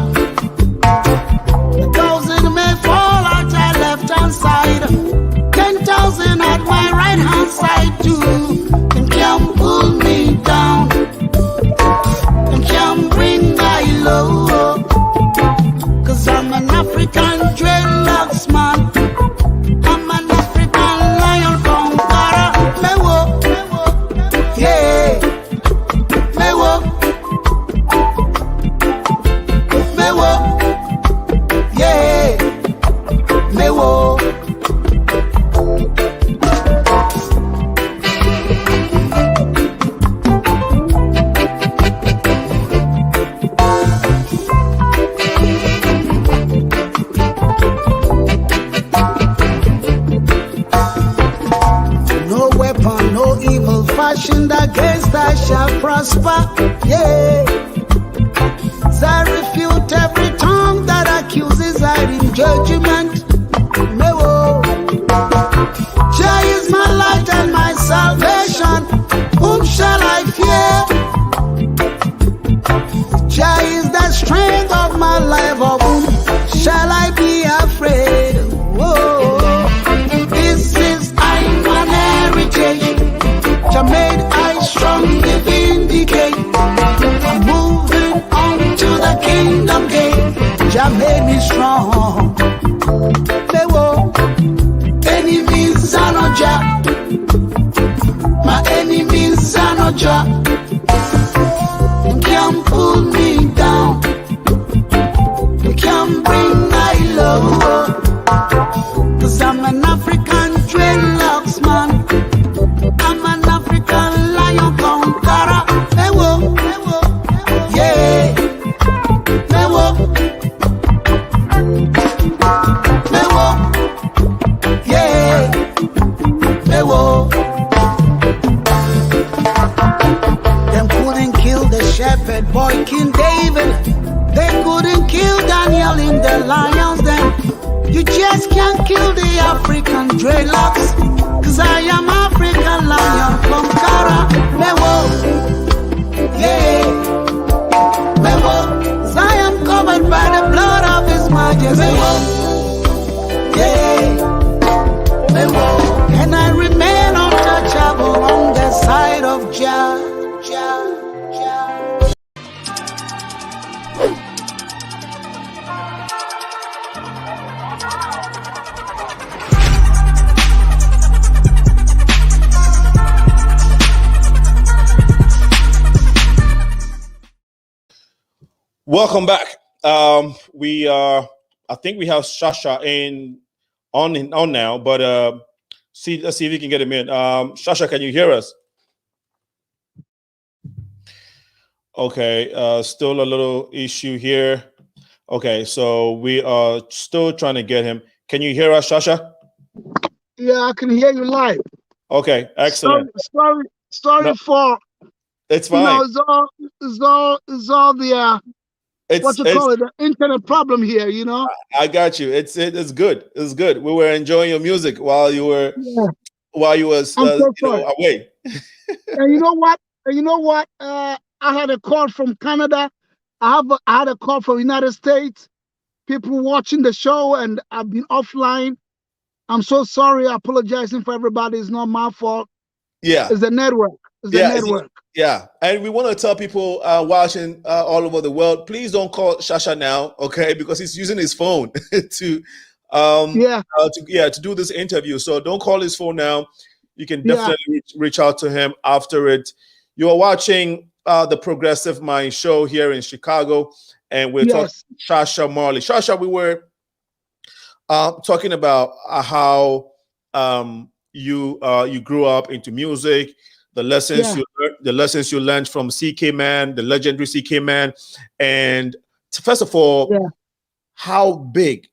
1,000 may fall at my left hand side, 10,000 at my right hand side too. And can't pull me down, and can't bring my low. 'Cause I'm an African dreadlocks man. I'm an African lion conqueror. Mewo, yeah. Mewo, mewo, yeah. Mewo. No weapon, no evil fashioned against us shall prosper. Yeah. So I refute every tongue that accuses I in judgment. No. Jah is my light and my salvation. Whom shall I fear? Jah is the strength of my life. Of whom shall I be afraid? Whoa. This is I'm heritage. Jah made I strongly vindicate. I'm moving on to the kingdom gate. Jah made me strong. They were enemies are no Jah. My enemies are no Jah. You can't pull me down. You can't bring my low. 'Cause I'm an African dreadlocks man. I'm an African lion conqueror. Mewo, yeah. Mewo, mewo, yeah. Mewo. Them couldn't kill the shepherd boy King David. They couldn't kill Daniel in the lions den. You just can't kill the African dreadlocks. 'Cause I am African lion conqueror. Mewo, yeah. Mewo, 'cause I am covered by the blood of His Majesty. Mewo, yeah. Mewo, and I remain untouchable on the side of Jah, Jah, Jah. Welcome back. I think we have Shasha on now, but let's see if we can get him in. Shasha, can you hear us? Okay, still a little issue here. Okay, so we are still trying to get him. Can you hear us, Shasha? Yeah, I can hear you live. Okay, excellent. Sorry No, for it's fine. it's all the what you call it, the internet problem here, I got you. It's good. It's good. We were enjoying your music while you were Yeah, I'm I'm so sorry. away. And you know what? I had a call from Canada. I had a call from United States. People watching the show, and I've been offline. I'm so sorry. Apologizing for everybody. It's not my fault. Yeah. It's the network. It's the network. Yeah, and we want to tell people watching all over the world, please don't call Shasha now, okay? Because he's using his phone to do this interview. So don't call his phone now. You can definitely reach out to him after it. You are watching the Progressive Mind show here in Chicago, and we're talking Shasha Marley. Shasha, we were talking about how you grew up into music. The lessons you learned from CK Man, the legendary CK Man, and first of all, how big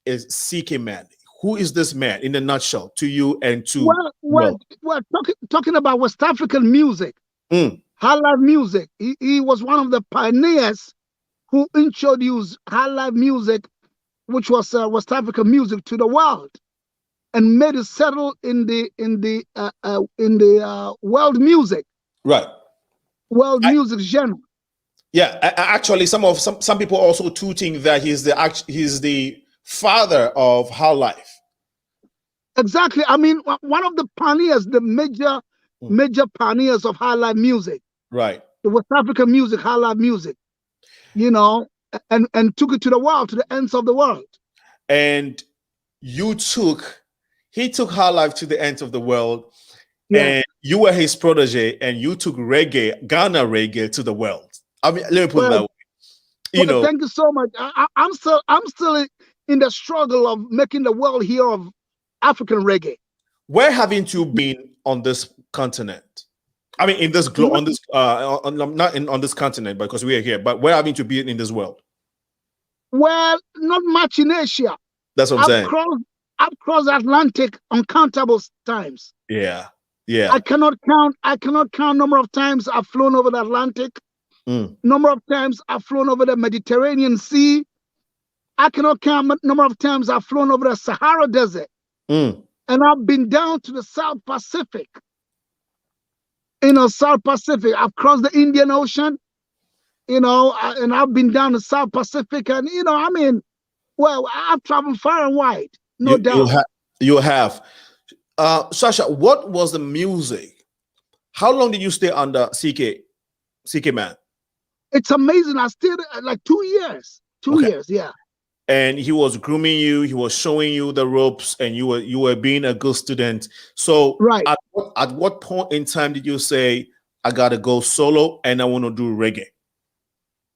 is CK Man? Who is this man in a nutshell to you and to Well, talking about West African music, high life music. He was one of the pioneers who introduced high life music, which was West African music, to the world, and made it settle in the world music. Right. World music genre. Yeah, actually, some people also too think that he's the father of high life. Exactly. I mean, one of the pioneers, the major pioneers of high life music. Right. The West African music, high life music. You know, and took it to the world, to the ends of the world. And he took high life to the ends of the world. Yeah. And you were his protege, and you took reggae, Ghana reggae, to the world. I mean, let me put it that way. You know. Thank you so much. I'm still in the struggle of making the world hear of African reggae. Where haven't you been on this continent? I mean, in this on this continent, because we are here. But where haven't you been in this world? Well, not much in Asia. That's what I'm saying. I've crossed the Atlantic uncountable times. Yeah. Yeah. I cannot count number of times I've flown over the Atlantic. Number of times I've flown over the Mediterranean Sea. I cannot count number of times I've flown over the Sahara Desert. And I've been down to the South Pacific. South Pacific. I've crossed the Indian Ocean, and I've been down the South Pacific, and I mean, well, I've traveled far and wide, no doubt. You have. Shasha, what was the music? How long did you stay under CK Man? It's amazing. I stayed like 2 years. 2 years, yeah. And he was grooming you. He was showing you the ropes, and you were being a good student. So, right. At what point in time did you say, I gotta go solo and I want to do reggae?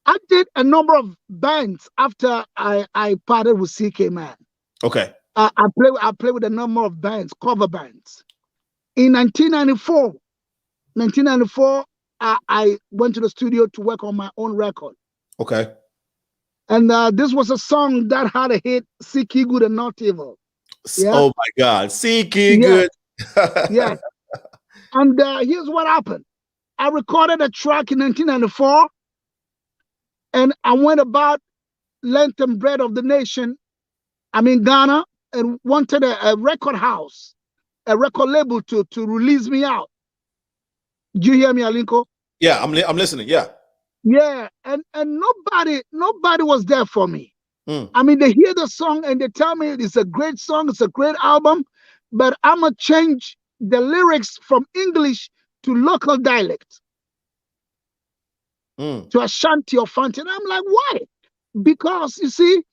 I did a number of bands after I parted with CK Man. Okay. I played with a number of bands, cover bands. In 1994, I went to the studio to work on my own record. Okay. And this was a song that had a hit, Seeky Good and Not Evil. Yeah? Oh my God, Seeky Good. Yeah. And here's what happened. I recorded a track in 1994, and I went about length and breadth of the nation. I'm in Ghana, and wanted a record house, a record label to release me out. Do you hear me, Alinko? Yeah, I'm listening. Yeah. Yeah, and nobody was there for me. I mean, they hear the song and they tell me it's a great song, it's a great album, but I'm gonna change the lyrics from English to local dialect, to Ashanti or Fanti. And I'm like, why? Because you see,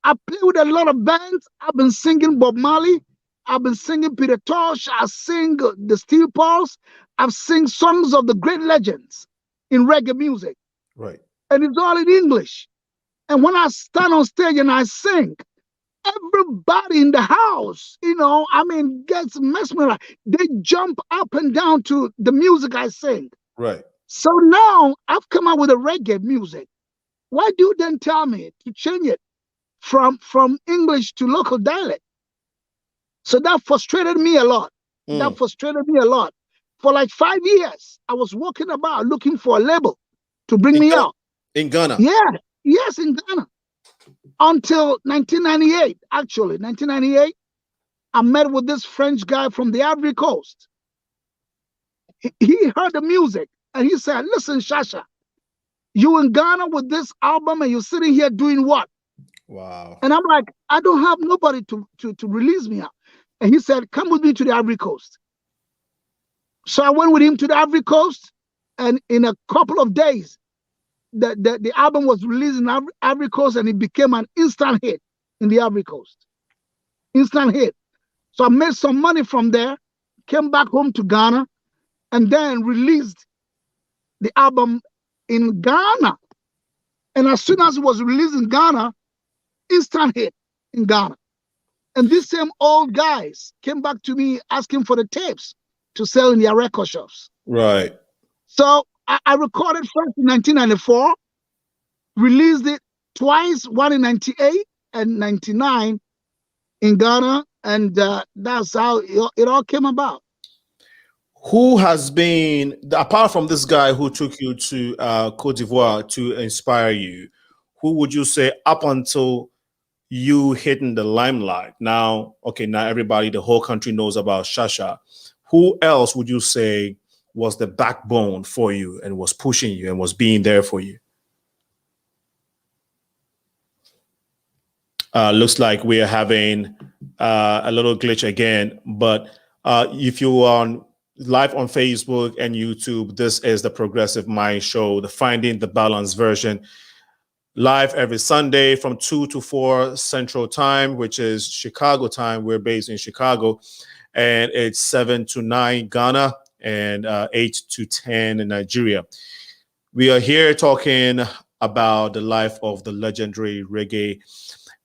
I play with a lot of bands. I've been singing Bob Marley. I've been singing Peter Tosh. I sing the Steel Pulse. I've sing songs of the great legends in reggae music. Right. And it's all in English. And when I stand on stage and I sing, everybody in the house, gets mesmerized. They jump up and down to the music I sing. Right. So now I've come out with a reggae music. Why do you then tell me to change it from English to local dialect? So that frustrated me a lot. For like 5 years, I was walking about looking for a label to bring me out. In Ghana? Yeah. Yes, in Ghana. Until 1998, actually. 1998, I met with this French guy from the Ivory Coast. He heard the music and he said, listen, Shasha, you in Ghana with this album and you're sitting here doing what? Wow. And I'm like, I don't have nobody to release me out. And he said, come with me to the Ivory Coast. So I went with him to the Ivory Coast, and in a couple of days, the album was released in Ivory Coast, and it became an instant hit in the Ivory Coast. Instant hit. So I made some money from there, came back home to Ghana, and then released the album in Ghana. And as soon as it was released in Ghana, instant hit in Ghana. And these same old guys came back to me asking for the tapes to sell in their record shops. Right. So I recorded first in 1994, released it twice, one in 98 and 99 in Ghana, and that's how it all came about. Who has been, apart from this guy who took you to Cote d'Ivoire to inspire you, who would you say up until you hitting the limelight? Now, okay, now everybody, the whole country knows about Shasha. Who else would you say was the backbone for you and was pushing you and was being there for you? Looks like we are having a little glitch again, but if you are on live on Facebook and YouTube, this is the Progressive Mind Show, the Finding the Balance version, live every Sunday from 2 to 4 Central Time, which is Chicago time. We're based in Chicago, and it's 7 to 9 Ghana and 8 to 10 in Nigeria. We are here talking about the life of the legendary reggae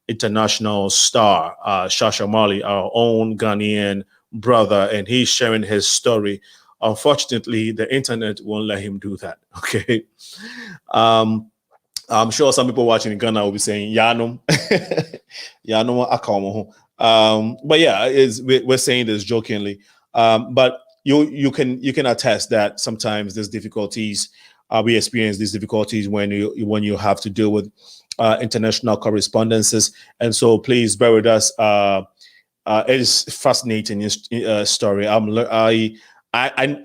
international star, Shasha Marley, our own Ghanaian brother, and he's sharing his story. Unfortunately, the internet won't let him do that. Okay. I'm sure some people watching in Ghana will be saying, Yanum, Yanum Akamoho. But yeah, we're saying this jokingly. But you can attest that sometimes there's difficulties. We experience these difficulties when you have to deal with international correspondences, and so please bear with us. It is fascinating story.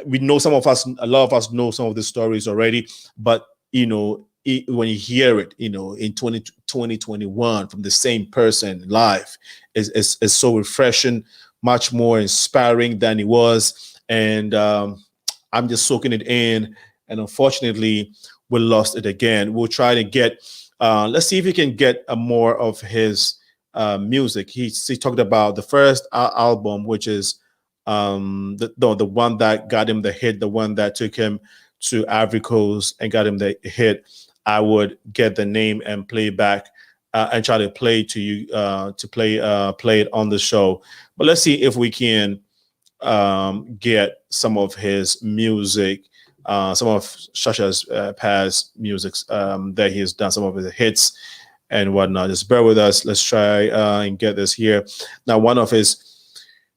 We know some of us, a lot of us know some of the stories already, but when you hear it, in 2021 from the same person live, is so refreshing, much more inspiring than it was, and I'm just soaking it in. And unfortunately, we lost it again. We'll try to get. Let's see if we can get more of his music. He talked about the first album, which is the one that got him the hit, the one that took him to Ivory Coast and got him the hit. I would get the name and play back and try to play to you to play it on the show. But let's see if we can get some of his music. Some of Shasha's past music that he has done, some of his hits and whatnot. Just bear with us. Let's try and get this here. Now, one of his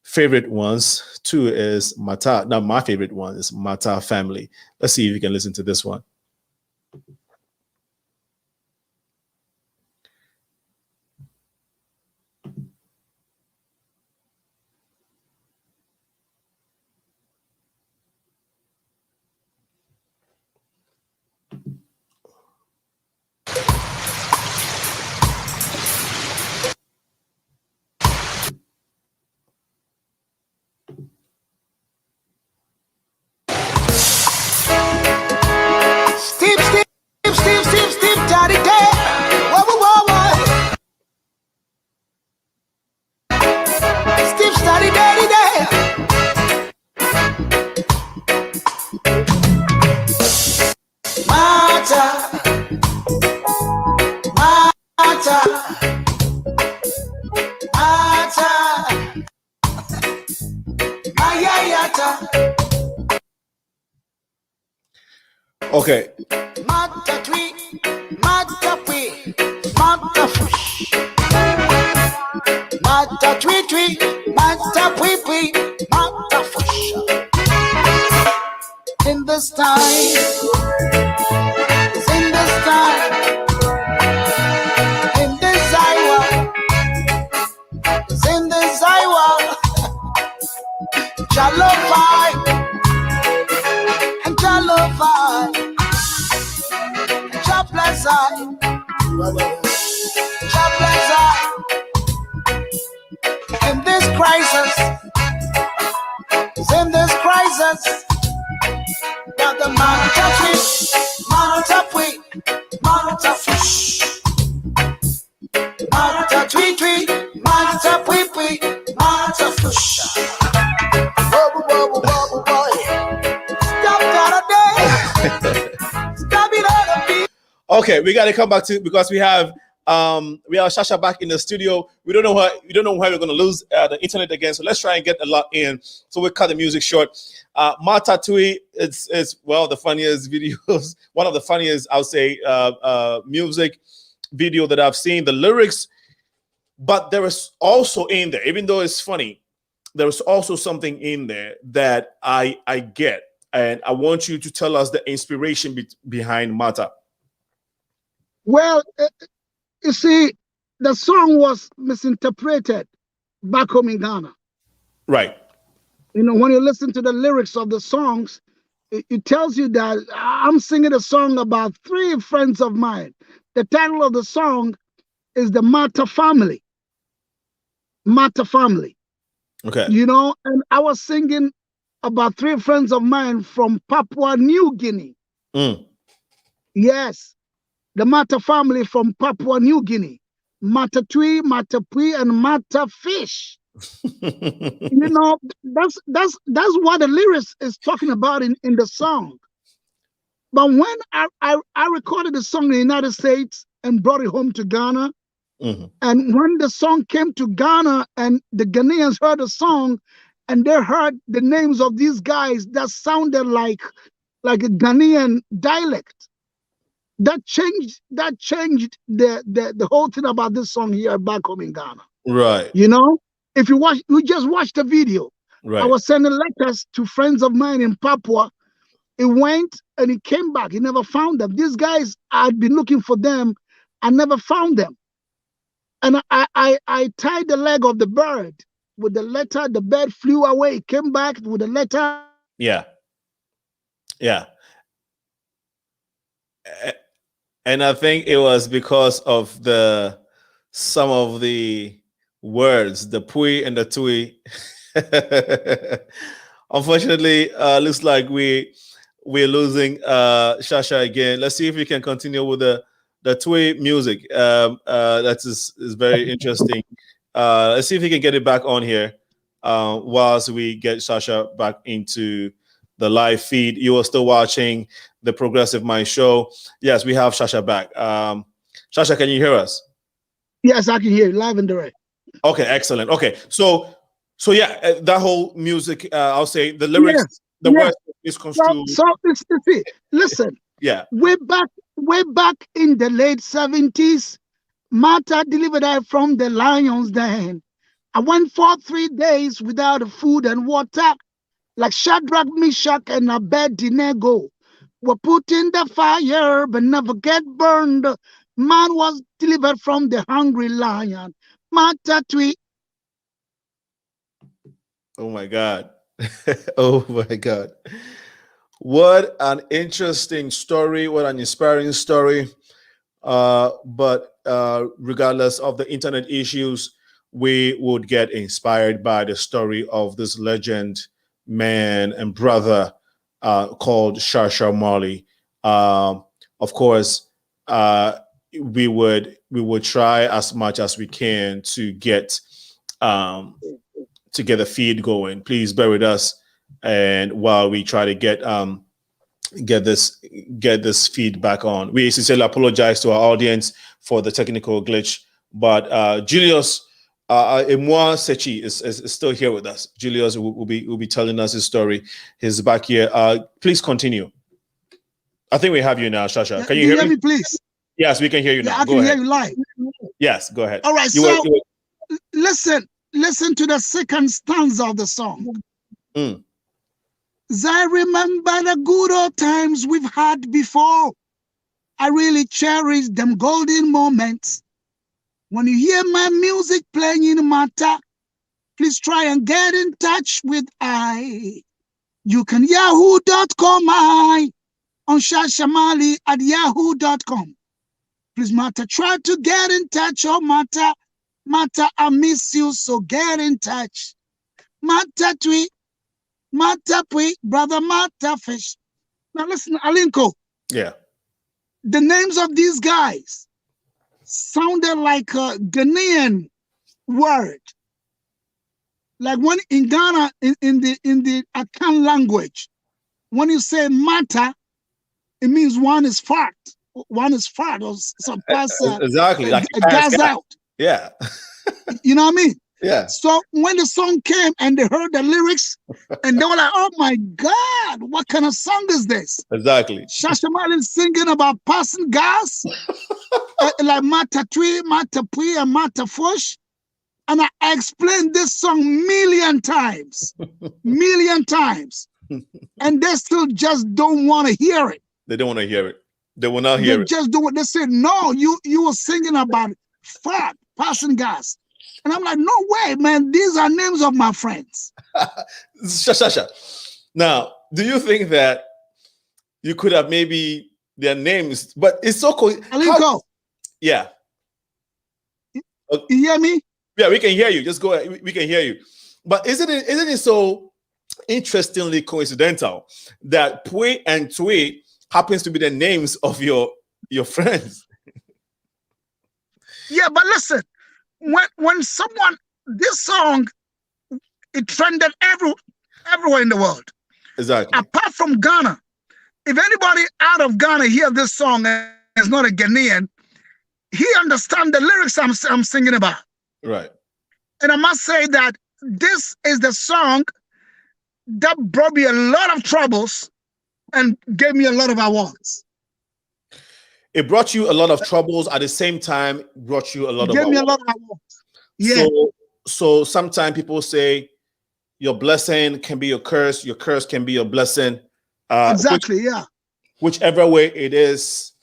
favorite ones, too, is Mata. Now, my favorite one is Mata Family. Let's see if you can listen to this one. Steve, daddy, day. Whoa, whoa, whoa, whoa. Steve, daddy, daddy, day. Mata, Ayayata. Okay. Mata twi, mata pui, mata fush. Mata twi, mata pui, mata fush. In this time, in this hour, in this hour, Jalofai, and Jalofai, Chaplazai, Chaplazai. In this crisis, that the man fish, Manata tweet, Manata pui, Manata fish. Stop it all day. Okay, we got to come back to, because we have Shasha back in the studio. We don't know why we're going to lose the internet again. So let's try and get a lot in. So we'll cut the music short. Mata Tui, it's the funniest videos, one of the funniest, I would say, music video that I've seen. The lyrics, But there is also in there, even though it's funny, there is also something in there that I get, and I want you to tell us the inspiration behind Mata. Well, you see, the song was misinterpreted back home in Ghana. Right. You know, when you listen to the lyrics of the songs, it tells you that I'm singing a song about three friends of mine. The title of the song is the Mata family. Mata family. Okay. You know, and I was singing about three friends of mine from Papua New Guinea. Yes, the Mata family from Papua New Guinea. Mata Tui, Mata Pui, and Mata Fish. You know, that's what the lyrics is talking about in the song. But when I recorded the song in the United States and brought it home to Ghana, and when the song came to Ghana and the Ghanaians heard the song and they heard the names of these guys that sounded like a Ghanaian dialect, that changed the whole thing about this song here back home in Ghana. Right. You know, if you just watch the video. Right. I was sending letters to friends of mine in Papua. It went and it came back. He never found them. These guys, I'd been looking for them. I never found them. And I tied the leg of the bird with the letter. The bird flew away, came back with the letter. Yeah. Yeah. And I think it was because of some of the words, the pui and the tui. Unfortunately, looks like we're losing Shasha again. Let's see if we can continue with the tui music. That is very interesting. Let's see if we can get it back on here whilst we get Shasha back into the live feed. You are still watching the Progressive Mind Show. Yes, we have Shasha back. Shasha, can you hear us? Yes, I can hear you live and direct. Okay, excellent. Okay, so yeah, that whole music, I'll say the lyrics, words is construed. So see, listen. Yeah. Way back in the late 70s, Mata delivered I from the lion's den. I went for 3 days without food and water, like Shadrach, Meshach, and Abednego. Were put in the fire but never get burned. Man was delivered from the hungry lion. Mata Tui. Oh my God. Oh my God. What an interesting story. What an inspiring story. But regardless of the internet issues, we would get inspired by the story of this legend, man and brother called Shasha Marley. Of course, we would try as much as we can to get the feed going. Please bear with us, and while we try to get this feedback on, we sincerely apologize to our audience for the technical glitch. But Julius Amua-Sekyi is still here with us. Julius will be telling us his story. He's back here. Please continue. I think we have you now, Shasha. Can you hear me? Please? Yes, we can hear you now. I can hear you live. Yes, go ahead. All right. Listen to the second stanza of the song. As I remember the good old times we've had before, I really cherish them golden moments. When you hear my music playing in Mata, please try and get in touch with I. You can yahoo.com on Shasha Marley at yahoo.com. Please, Mata, try to get in touch. Oh, Mata, I miss you, so get in touch. Mata Tui, Mata Pui, brother Mata Fish. Now listen, Alinko. Yeah. The names of these guys sounded like a Ghanaian word. Like when in Ghana, in the Akan language, when you say Mata, it means one is fart. One is fart or some pass exactly like gas out. Yeah. You know what I mean? Yeah. So when the song came and they heard the lyrics and they were like, oh my God, what kind of song is this? Exactly. Shasha Marley singing about passing gas, like Mata Tui, Mata Pui, and Mata Fush. And I explained this song million times, and they still just don't want to hear it. They don't want to hear it. They will not hear They it. just don't. They say, no, you were singing about fat, passing gas. And I'm like, no way, man. These are names of my friends. Shasha. Now, do you think that you could have maybe their names, but it's so cool. Alinco. Yeah. You hear me? Yeah, we can hear you. Just go ahead. We can hear you. But isn't it so interestingly coincidental that Pwe and Twe happens to be the names of your friends? Yeah, but listen, when someone, this song, it trended everywhere in the world. Exactly. Apart from Ghana, if anybody out of Ghana hear this song and is not a Ghanaian, he understands the lyrics I'm singing about. Right. And I must say that this is the song that brought me a lot of troubles and gave me a lot of awards. It brought you a lot of troubles, at the same time brought you a lot of awards. Gave me a lot of awards. Yeah. So sometimes people say your blessing can be your curse can be your blessing. Exactly, yeah. Whichever way it is,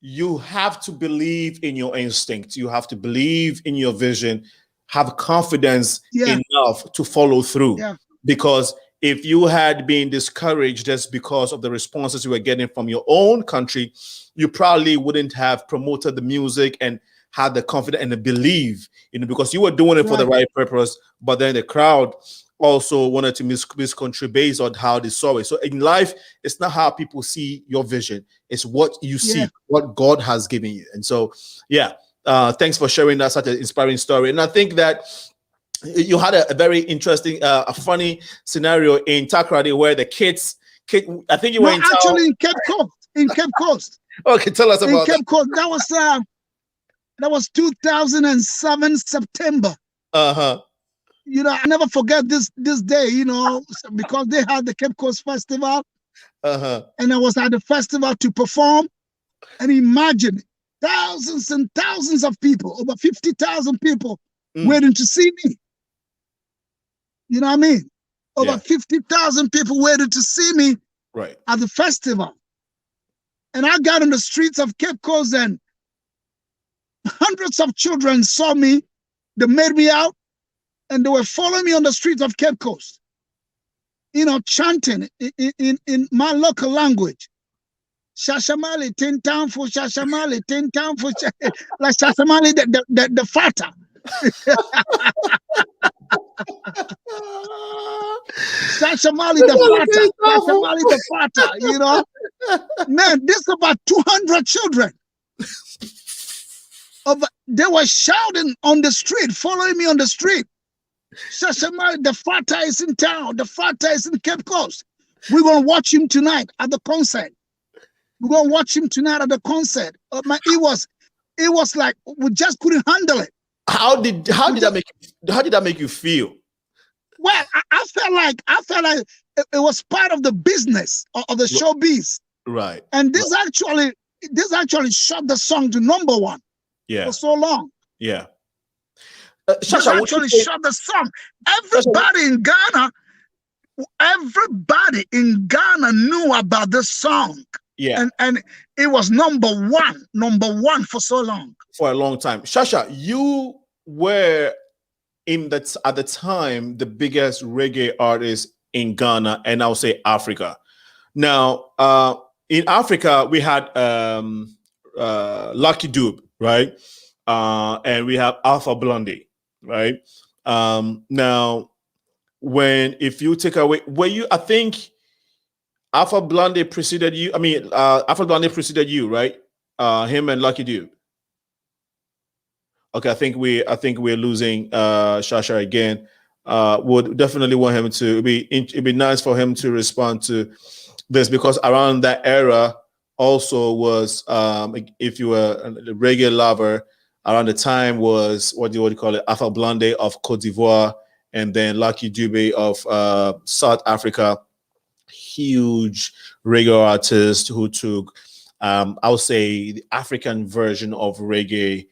you have to believe in your instinct. You have to believe in your vision, have confidence enough to follow through. Yeah. Because if you had been discouraged just because of the responses you were getting from your own country, you probably wouldn't have promoted the music and had the confidence and the belief, because you were doing it for the right purpose, but then the crowd also wanted to miscontribute based on how they saw it. So in life, it's not how people see your vision. It's what you see, what God has given you. And so, thanks for sharing that, such an inspiring story. And I think that you had a very interesting, a funny scenario in Takoradi where the kids, I think you were in Cape Coast. In Cape Coast. Okay, tell us about Cape Coast. That was 2007 September. Uh-huh. I never forget this day, because they had the Cape Coast Festival. Uh-huh. And I was at the festival to perform. And imagine thousands and thousands of people, over 50,000 people waiting to see me. You know what I mean? Over 50,000 people waited to see me at the festival. And I got on the streets of Cape Coast and hundreds of children saw me. They made me out and they were following me on the streets of Cape Coast, chanting in my local language. Shasha Marley, 10 town for Shasha Marley, 10 town for like Shasha Marley, the fatter. Shasha Marley the fatter. Shasha Marley the fatter, Man, this is about 200 children. They were shouting on the street, following me on the street. Shasha Marley, the fatter is in town. The fatter is in Cape Coast. We're going to watch him tonight at the concert. We're going to watch him tonight at the concert. It was like we just couldn't handle it. How did that make you feel? Well, I felt like it was part of the business of the showbiz. Right. And this actually shot the song to #1. Yeah. For so long. Yeah. Shasha actually shot the song. Everybody in Ghana knew about this song. Yeah. And it was number one for so long. For a long time. Shasha, you were at the time the biggest reggae artist in Ghana and I'll say Africa. Now, in Africa, we had Lucky Dube, right? And we have Alpha Blondy, right? Now, if you take away, I think Alpha Blondy preceded you. I mean, Alpha Blondy preceded you, right? Him and Lucky Dube. Okay, I think we're losing Shasha again. Would definitely want him to it'd be nice for him to respond to this, because around that era also was if you were a reggae lover, around the time was what do you call it, Alpha Blondy of Cote d'Ivoire, and then Lucky Dube of South Africa. Huge reggae artist who took I would say the African version of reggae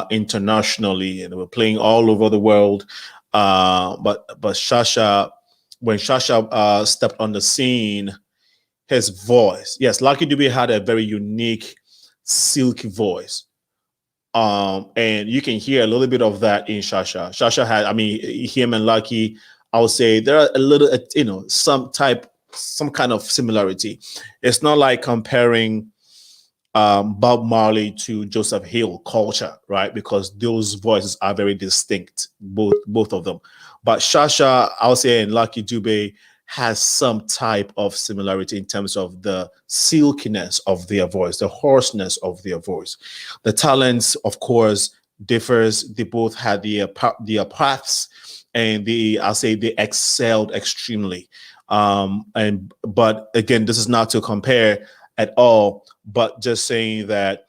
internationally, and they were playing all over the world. But Shasha, when Shasha stepped on the scene, his voice, yes, Lucky Dube had a very unique, silky voice. And you can hear a little bit of that in Shasha. Shasha had, I mean, him and Lucky, I would say there are a little, some kind of similarity. It's not like comparing Bob Marley to Joseph Hill culture, right? Because those voices are very distinct, both of them. But Shasha, I would say, and Lucky Dube has some type of similarity in terms of the silkiness of their voice, the hoarseness of their voice. The talents, of course, differs. They both had their paths, and I'll say they excelled extremely. But again, this is not to compare at all, but just saying that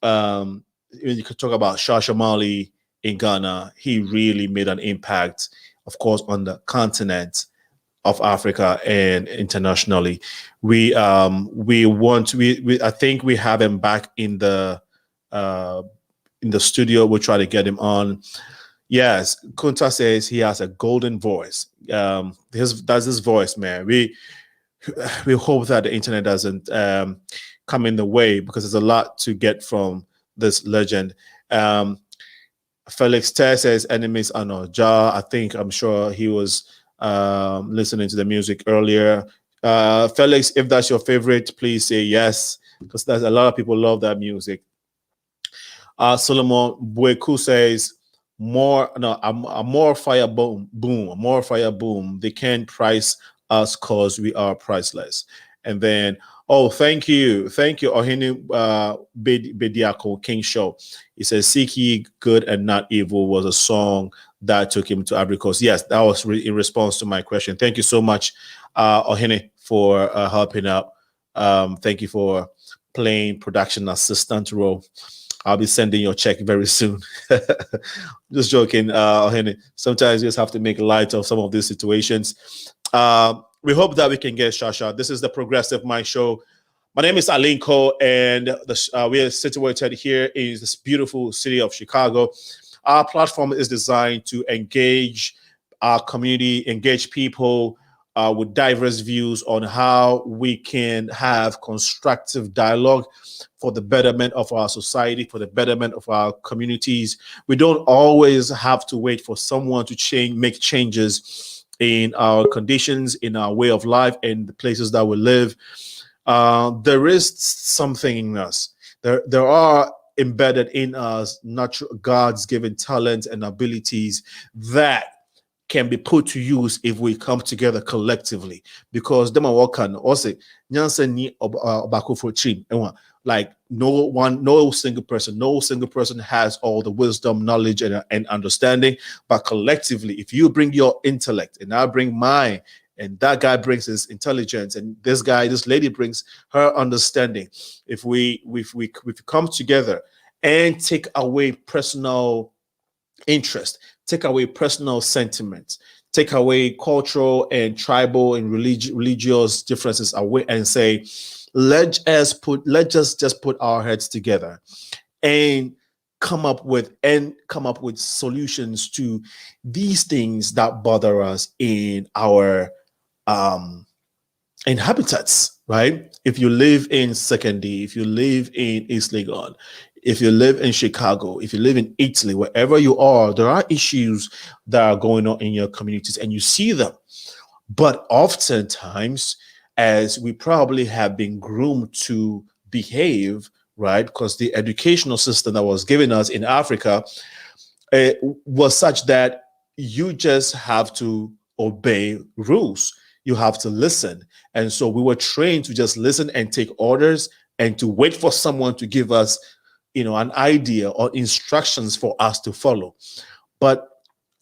you could talk about Shasha Marley in Ghana. He really made an impact, of course, on the continent of Africa and internationally. I think we have him back in the studio. We'll try to get him on. Yes, Kunta says he has a golden voice. That's his voice, man. We hope that the internet doesn't come in the way, because there's a lot to get from this legend. Felix Ter says enemies are not jar. I'm sure he was listening to the music earlier. Felix, if that's your favorite, please say yes, because there's a lot of people love that music. Solomon Bueku says a more fire boom, a more fire boom. They can't price us cause we are priceless. And then, thank you, Ohini Bediako King Show. He says, "Seek ye good and not evil" was a song that took him to Ivory Coast. Yes, that was in response to my question. Thank you so much, Ohini, for helping out. Thank you for playing production assistant role. I'll be sending your check very soon. Just joking, Ohini. Sometimes you just have to make light of some of these situations. We hope that we can get Shasha. This is the Progressive Mind Show. My name is Alinko, and we are situated here in this beautiful city of Chicago. Our platform is designed to engage our community, engage people with diverse views on how we can have constructive dialogue for the betterment of our society, for the betterment of our communities. We don't always have to wait for someone to make changes in our conditions, in our way of life, in the places that we live. There is something in us. There are embedded in us natural God's given talents and abilities that can be put to use if we come together collectively. Because them are working also like no single person has all the wisdom, knowledge, and understanding. But collectively, if you bring your intellect and I bring mine, and that guy brings his intelligence, and this lady brings her understanding, if we come together and take away personal interest, take away personal sentiments, take away cultural and tribal and religious differences away, and say, let's just put our heads together and come up with solutions to these things that bother us in our habitats, right? If you live in Sekondi, if you live in East Legon, if you live in Chicago, if you live in Italy, wherever you are, there are issues that are going on in your communities, and you see them. But oftentimes, as we probably have been groomed to behave, right? Because the educational system that was given us in Africa was such that you just have to obey rules. You have to listen. And so we were trained to just listen and take orders and to wait for someone to give us, an idea or instructions for us to follow. But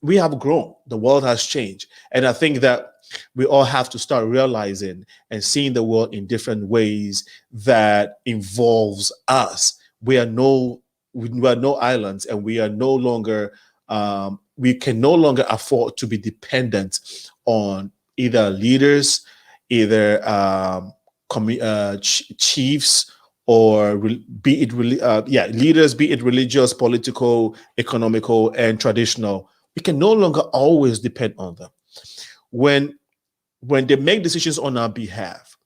we have grown. The world has changed. And I think that we all have to start realizing and seeing the world in different ways that involves us. We are no islands, and we are no longer, we can no longer afford to be dependent on either leaders, either chiefs, or leaders, be it religious, political, economical, and traditional, we can no longer always depend on them. When they make decisions on our behalf,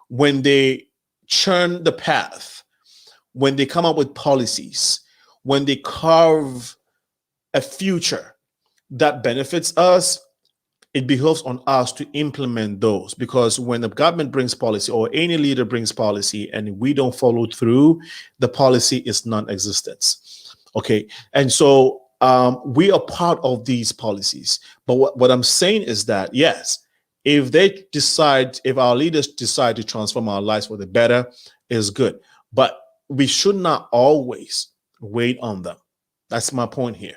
when they churn the path, when they come up with policies, when they carve a future that benefits us, it behoves on us to implement those, because when the government brings policy or any leader brings policy and we don't follow through, the policy is non-existent. Okay. And so we are part of these policies. But what I'm saying is that, yes, if our leaders decide to transform our lives for the better, is good. But we should not always wait on them. That's my point here.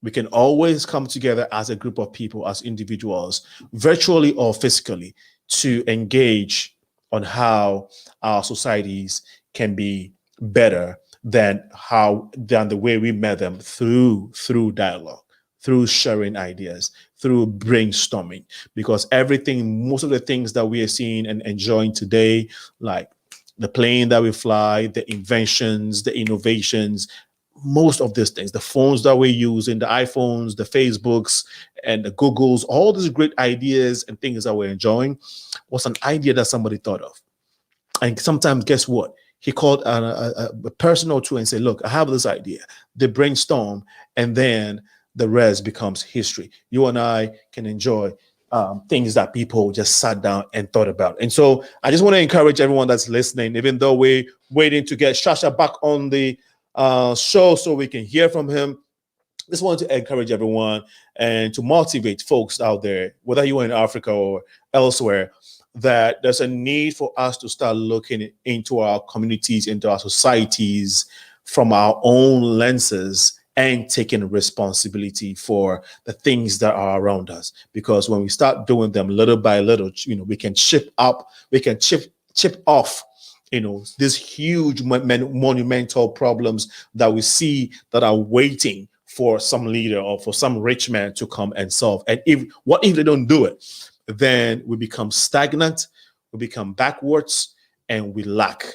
We can always come together as a group of people, as individuals, virtually or physically, to engage on how our societies can be better than the way we met them, through dialogue, through sharing ideas, through brainstorming. Because most of the things that we are seeing and enjoying today, like the plane that we fly, the inventions, the innovations, most of these things, the phones that we're using, the iPhones, the Facebooks, and the Googles, all these great ideas and things that we're enjoying, was an idea that somebody thought of. And sometimes, guess what? He called a person or two and said, look, I have this idea. They brainstorm, and then the rest becomes history. You and I can enjoy things that people just sat down and thought about. And so I just want to encourage everyone that's listening, even though we're waiting to get Shasha back on the show so we can hear from him, just wanted to encourage everyone and to motivate folks out there, whether you're in Africa or elsewhere, that there's a need for us to start looking into our communities, into our societies from our own lenses, and taking responsibility for the things that are around us. Because when we start doing them little by little, we can chip off, these huge monumental problems that we see that are waiting for some leader or for some rich man to come and solve. And if they don't do it, then we become stagnant, we become backwards, and we lack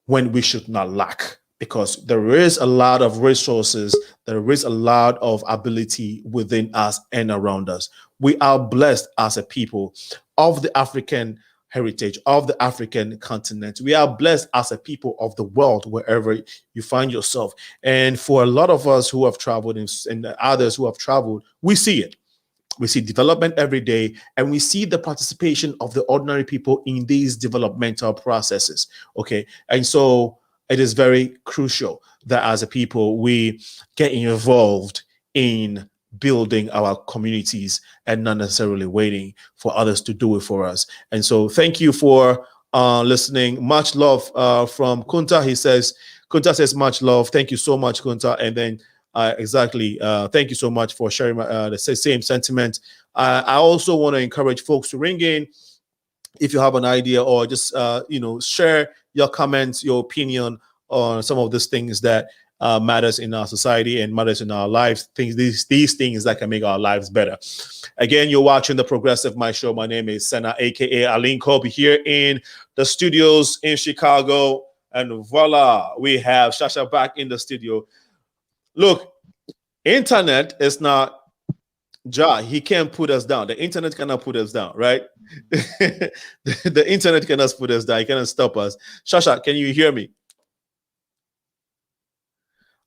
when we should not lack. Because there is a lot of resources, there is a lot of ability within us and around us. We are blessed as a people of the African heritage, of the African continent. We are blessed as a people of the world, wherever you find yourself. And for a lot of us who have traveled and others who have traveled, we see it. We see development every day, and we see the participation of the ordinary people in these developmental processes. Okay. And so it is very crucial that as a people, we get involved in building our communities and not necessarily waiting for others to do it for us. And so thank you for listening. Much love from Kunta. Kunta says much love. Thank you so much, Kunta. And then thank you so much for sharing the same sentiment. I also want to encourage folks to ring in if you have an idea, or just share your comments, your opinion on some of these things that matters in our society and matters in our lives. These things that can make our lives better. Again, you're watching the Progressive Mind Show. My name is Sena, aka Alinko, here in the studios in Chicago, and voila, we have Shasha back in the studio. Look, internet is not he can't put us down. The internet cannot put us down, right? The internet cannot put us down. It cannot stop us. Shasha, can you hear me?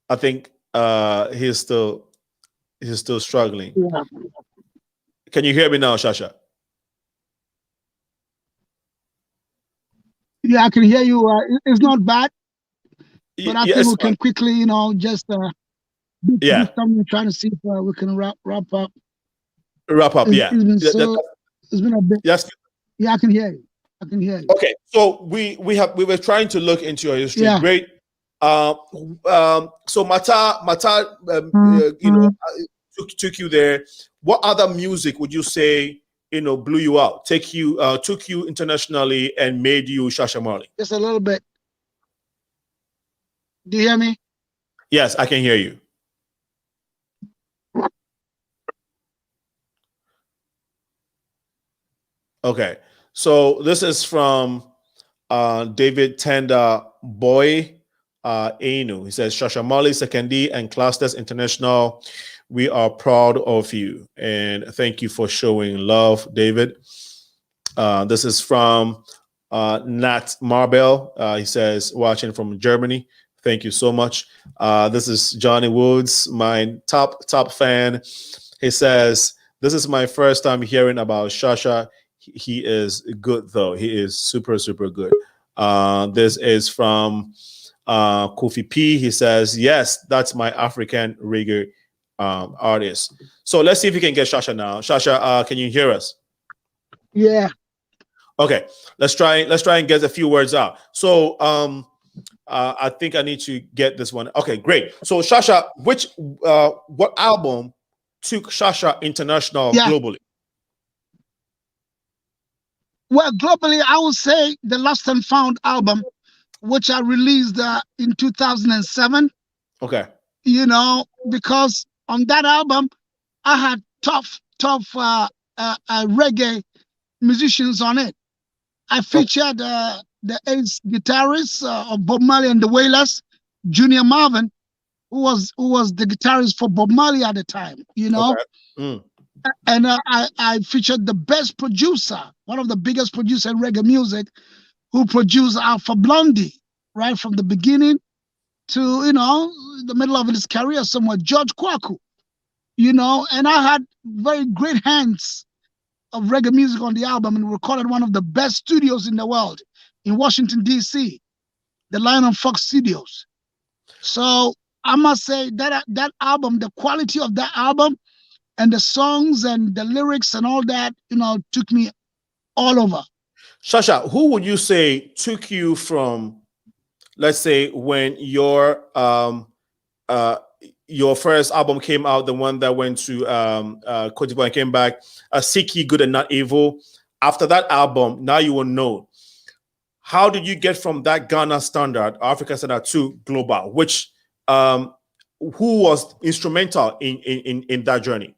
I think he's still struggling. Yeah. Can you hear me now, Shasha? Yeah, I can hear you. It's not bad, but I think we can quickly, just do something, trying to see if we can wrap up. Yeah. It's been a bit. Yes. Yeah, I can hear you. Okay, so we were trying to look into your history. Yeah. Great. So Mata, took you there. What other music would you say blew you out, took you internationally and made you Shasha Marley? Just a little bit. Do you hear me? Yes, I can hear you. Okay, so this is from David Tenda Boy Anu. He says, Shasha Marley, Sekendi, and Clusters International, we are proud of you. And thank you for showing love, David. This is from Nat Marbell. He says, watching from Germany. Thank you so much. This is Johnny Woods, my top fan. He says, this is my first time hearing about Shasha. He is good, though. He is super, super good. This is from Kofi P. He says, yes, that's my African reggae artist. So let's see if we can get Shasha now. Shasha, can you hear us? Yeah. Okay, let's try and get a few words out. So I think I need to get this one. Okay, great. So Shasha, what album took Shasha international globally? Well, globally, I would say the Lost and Found album, which I released in 2007. Okay. You know, because on that album, I had tough reggae musicians on it. I featured the ace guitarist of Bob Marley and the Wailers, Junior Marvin, who was the guitarist for Bob Marley at the time. You know. Okay. And I featured the best producer, one of the biggest producers in reggae music, who produced Alpha Blondy, right from the beginning to, you know, the middle of his career somewhere, George Kwaku, you know, and I had very great hands of reggae music on the album and recorded one of the best studios in the world in Washington, D.C., the Lion Fox Studios. So I must say that album, the quality of that album, and the songs and the lyrics and all that, you know, took me all over. Shasha, who would you say took you from, let's say, when your first album came out, the one that went to Cote d'Ivoire and came back, Sekyi, Good and Not Evil. After that album, now you will know. How did you get from that Ghana standard, Africa standard, to global? Which who was instrumental in that journey?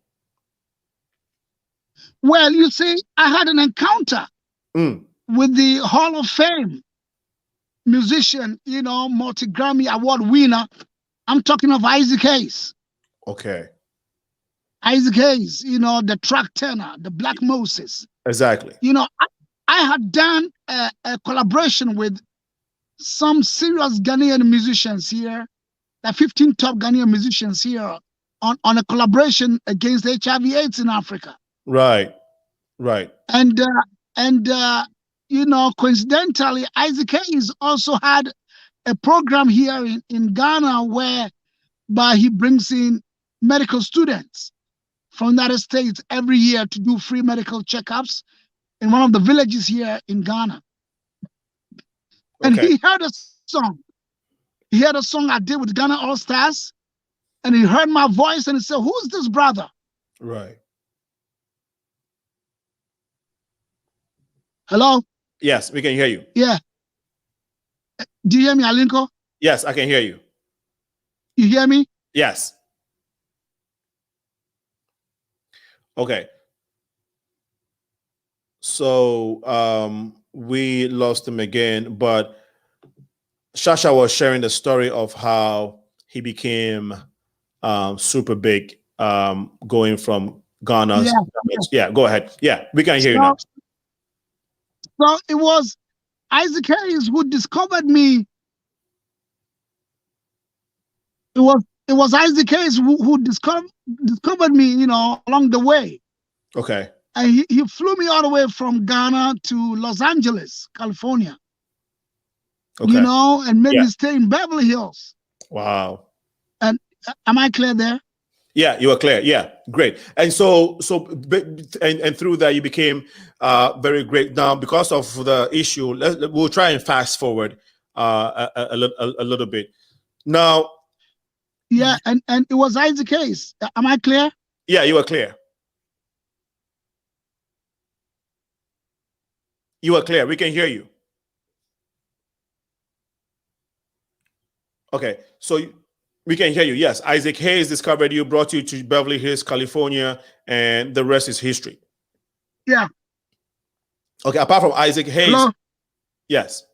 Well, you see, I had an encounter with the Hall of Fame musician, you know, multi-Grammy award winner. I'm talking of Isaac Hayes. Okay. Isaac Hayes, you know, the track tenor, the Black Moses. Exactly. You know, I had done a collaboration with some serious Ghanaian musicians here, the 15 top Ghanaian musicians here on a collaboration against HIV/AIDS in Africa. Right. And you know, coincidentally, Isaac Hayes also had a program here in Ghana whereby he brings in medical students from the United States every year to do free medical checkups in one of the villages here in Ghana. And he heard a song. He heard a song I did with Ghana All Stars, and he heard my voice and he said, "Who's this brother?" Right. Hello? Yes, we can hear you. Yeah. Do you hear me, Alinko? Yes, I can hear you. You hear me? Yes. Okay. So we lost him again, but Shasha was sharing the story of how he became super big, going from Ghana. Yeah, go ahead. Yeah, we can hear you now. So it was Isaac Hayes who discovered me. It was Isaac Hayes who discovered me, you know, along the way. Okay. And he flew me all the way from Ghana to Los Angeles, California. Okay. You know, and made me stay in Beverly Hills. Wow. And am I clear there? Yeah, you are clear. Yeah, great. And so through that you became very great. Now, because of the issue, we'll try and fast forward a little bit. Now, yeah, and it was Isaac Hayes. Am I clear? Yeah, you are clear. You are clear. We can hear you. Okay, so we can hear you. Yes, Isaac Hayes discovered you, brought you to Beverly Hills, California, and the rest is history. Yeah. Okay, apart from Isaac Hayes. Hello? Yes.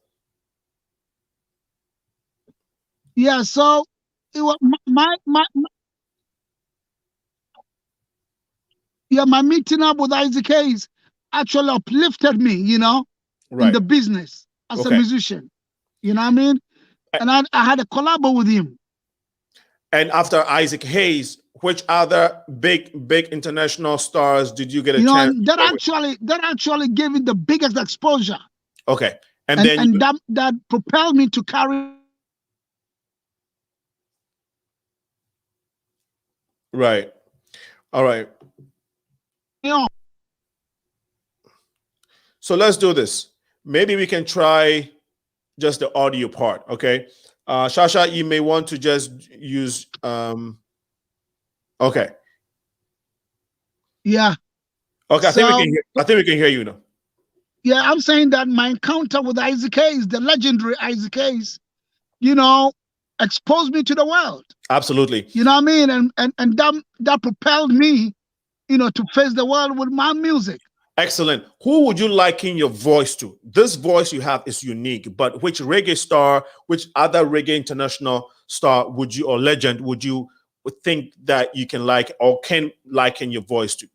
Yeah, so it was my meeting up with Isaac Hayes actually uplifted me, in Right. the business as a Okay. musician. You know what I mean? And I had a collabo with him. And after Isaac Hayes, which other big international stars did you get a chance And to work with? that actually gave me the biggest exposure. Okay. And And then and that propelled me to carry. right. All right. On. So let's do this. Maybe we can try just the audio part. Okay. Shasha, you may want to just use okay. Yeah. Okay, So I think we can hear you now. yeah, I'm saying that my encounter with Isaac Hayes, the legendary Isaac Hayes, exposed me to the world. Absolutely. You know what I mean? And that propelled me, to face the world with my music. Excellent. Who would you liken your voice to? This voice you have is unique, but which reggae star, which other reggae international star would you or legend would you think that you can like or can liken your voice to?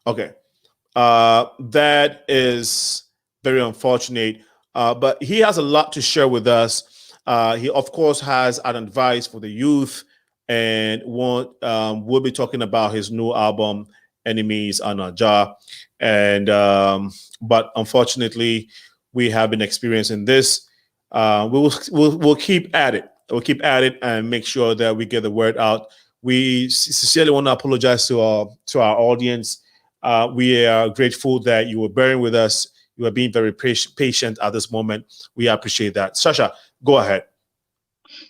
Okay. That is very unfortunate. But he has a lot to share with us. He, of course, has an advice for the youth, and we'll be talking about his new album, Enemies Are Not Jar. And but unfortunately, we have been experiencing this. We'll keep at it. We'll keep at it and make sure that we get the word out. We sincerely want to apologize to our audience. We are grateful that you were bearing with us. You are being very patient at this moment. We appreciate that. Shasha, go ahead.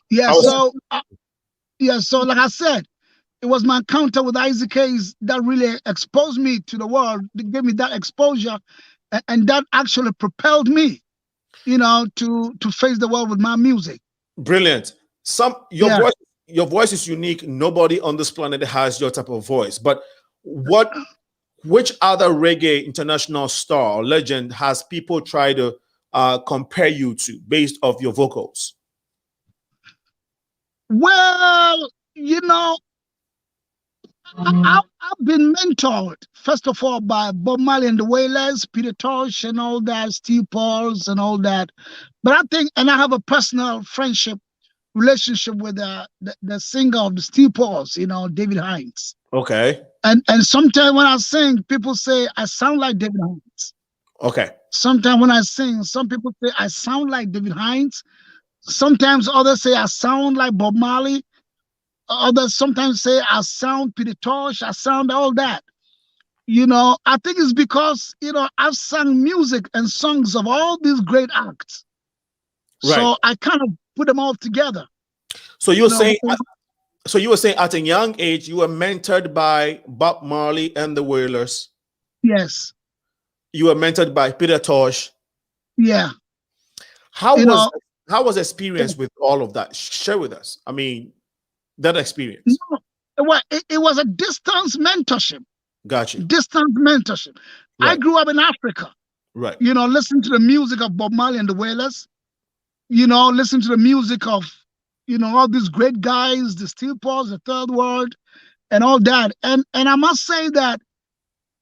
Yeah. So like I said, it was my encounter with Isaac Hayes that really exposed me to the world. That gave me that exposure, and that actually propelled me, to face the world with my music. Brilliant. Yeah. Your voice is unique. Nobody on this planet has your type of voice. But which other reggae international star or legend has people try to compare you to based off your vocals? Well, I've been mentored, first of all, by Bob Marley and the Wailers, Peter Tosh, and all that, Steve Pauls, and all that. But I think, and I have a personal relationship with the singer of the Steve Pauls, David Hines. Okay. And sometimes when I sing, people say I sound like David Hines. Okay. Sometimes when I sing, some people say I sound like David Hines. Sometimes others say I sound like Bob Marley. Others sometimes say I sound Peter Tosh. I sound all that. I think it's because, I've sung music and songs of all these great acts. Right. So I kind of put them all together. So you were saying at a young age you were mentored by Bob Marley and the Wailers. Yes. You were mentored by Peter Tosh. Yeah. How was experience with all of that? Share with us. I mean, that experience. It was a distance mentorship. Got you. Distance mentorship. Right. I grew up in Africa. Right. Listening to the music of Bob Marley and the Wailers. Listen to the music of, all these great guys, the Steel Paws, the Third World, and all that. And I must say that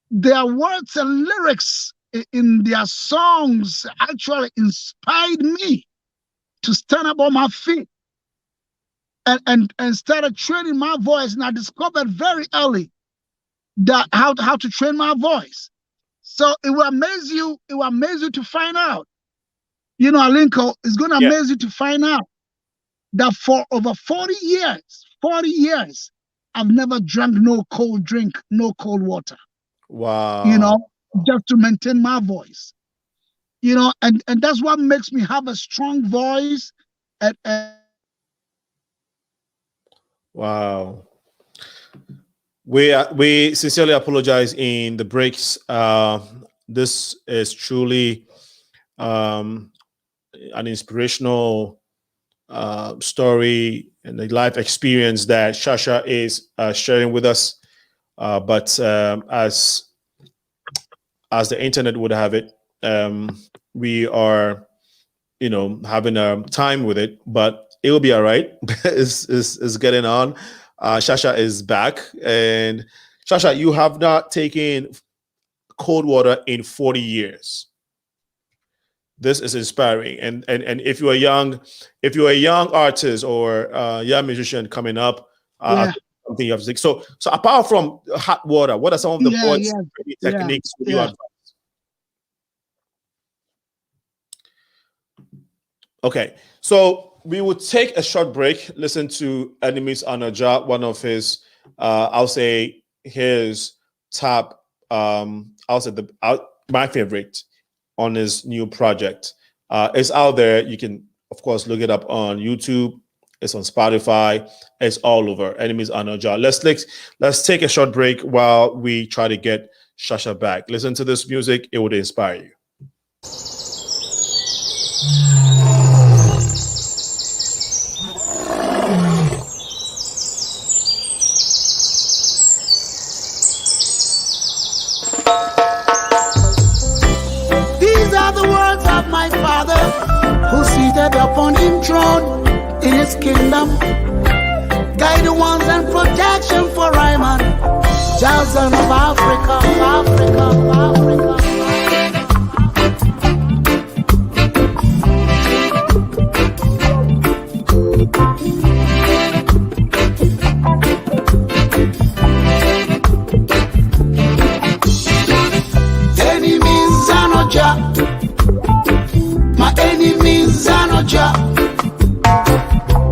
their words and lyrics in their songs actually inspired me to stand up on my feet and started training my voice. And I discovered very early that how to train my voice. So it will amaze you. It will amaze you to find out. Alinco is going to amaze you to find out that for over 40 years, I've never drank no cold drink, no cold water. Wow. Just to maintain my voice. And that's what makes me have a strong voice. Wow. We sincerely apologize in the breaks. This is truly an inspirational story and the life experience that Shasha is sharing with us. But as the internet would have it, we are having a time with it, but it will be all right. Is getting on. Shasha is back, and Shasha, you have not taken cold water in 40 years. This is inspiring, and if you're a young artist or young musician coming up, something you have to take. So apart from hot water, what are some of the techniques would you advise? Okay, so we would take a short break, listen to Enemies Anaja, one of his, I'll say his top, my favorite on his new project. It's out there. You can, of course, look it up on YouTube. It's on Spotify. It's all over. Enemies Anaja. Let's take a short break while we try to get Shasha back. Listen to this music. It would inspire you. My father, who seated upon him throne in his kingdom, guidance and protection for Ryman, Jason of Africa, Africa. Enemies Anaja. My enemies Anaja.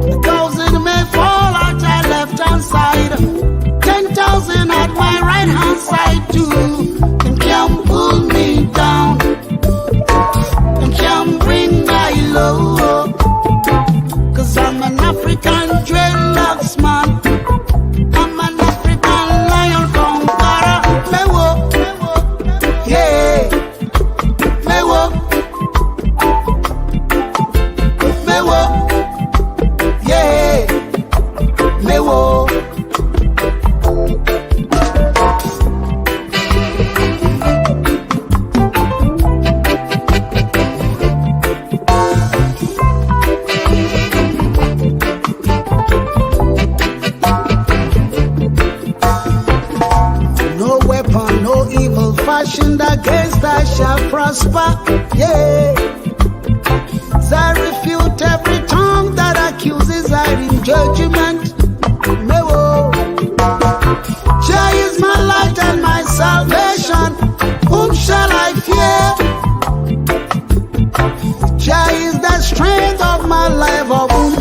1,000 may fall at my left hand side, 10,000 at my right hand side too. And can't pull me down, and can't bring my low. 'Cause I'm an African dreadlocks man. I'm an African lion conqueror. Mewo, yeah, mewo. Fashioned against I shall prosper, yeah. So I refute every tongue that accuses I in judgment. Mewo. Jah is my light and my salvation. Whom shall I fear? Jah is the strength of my life. Of whom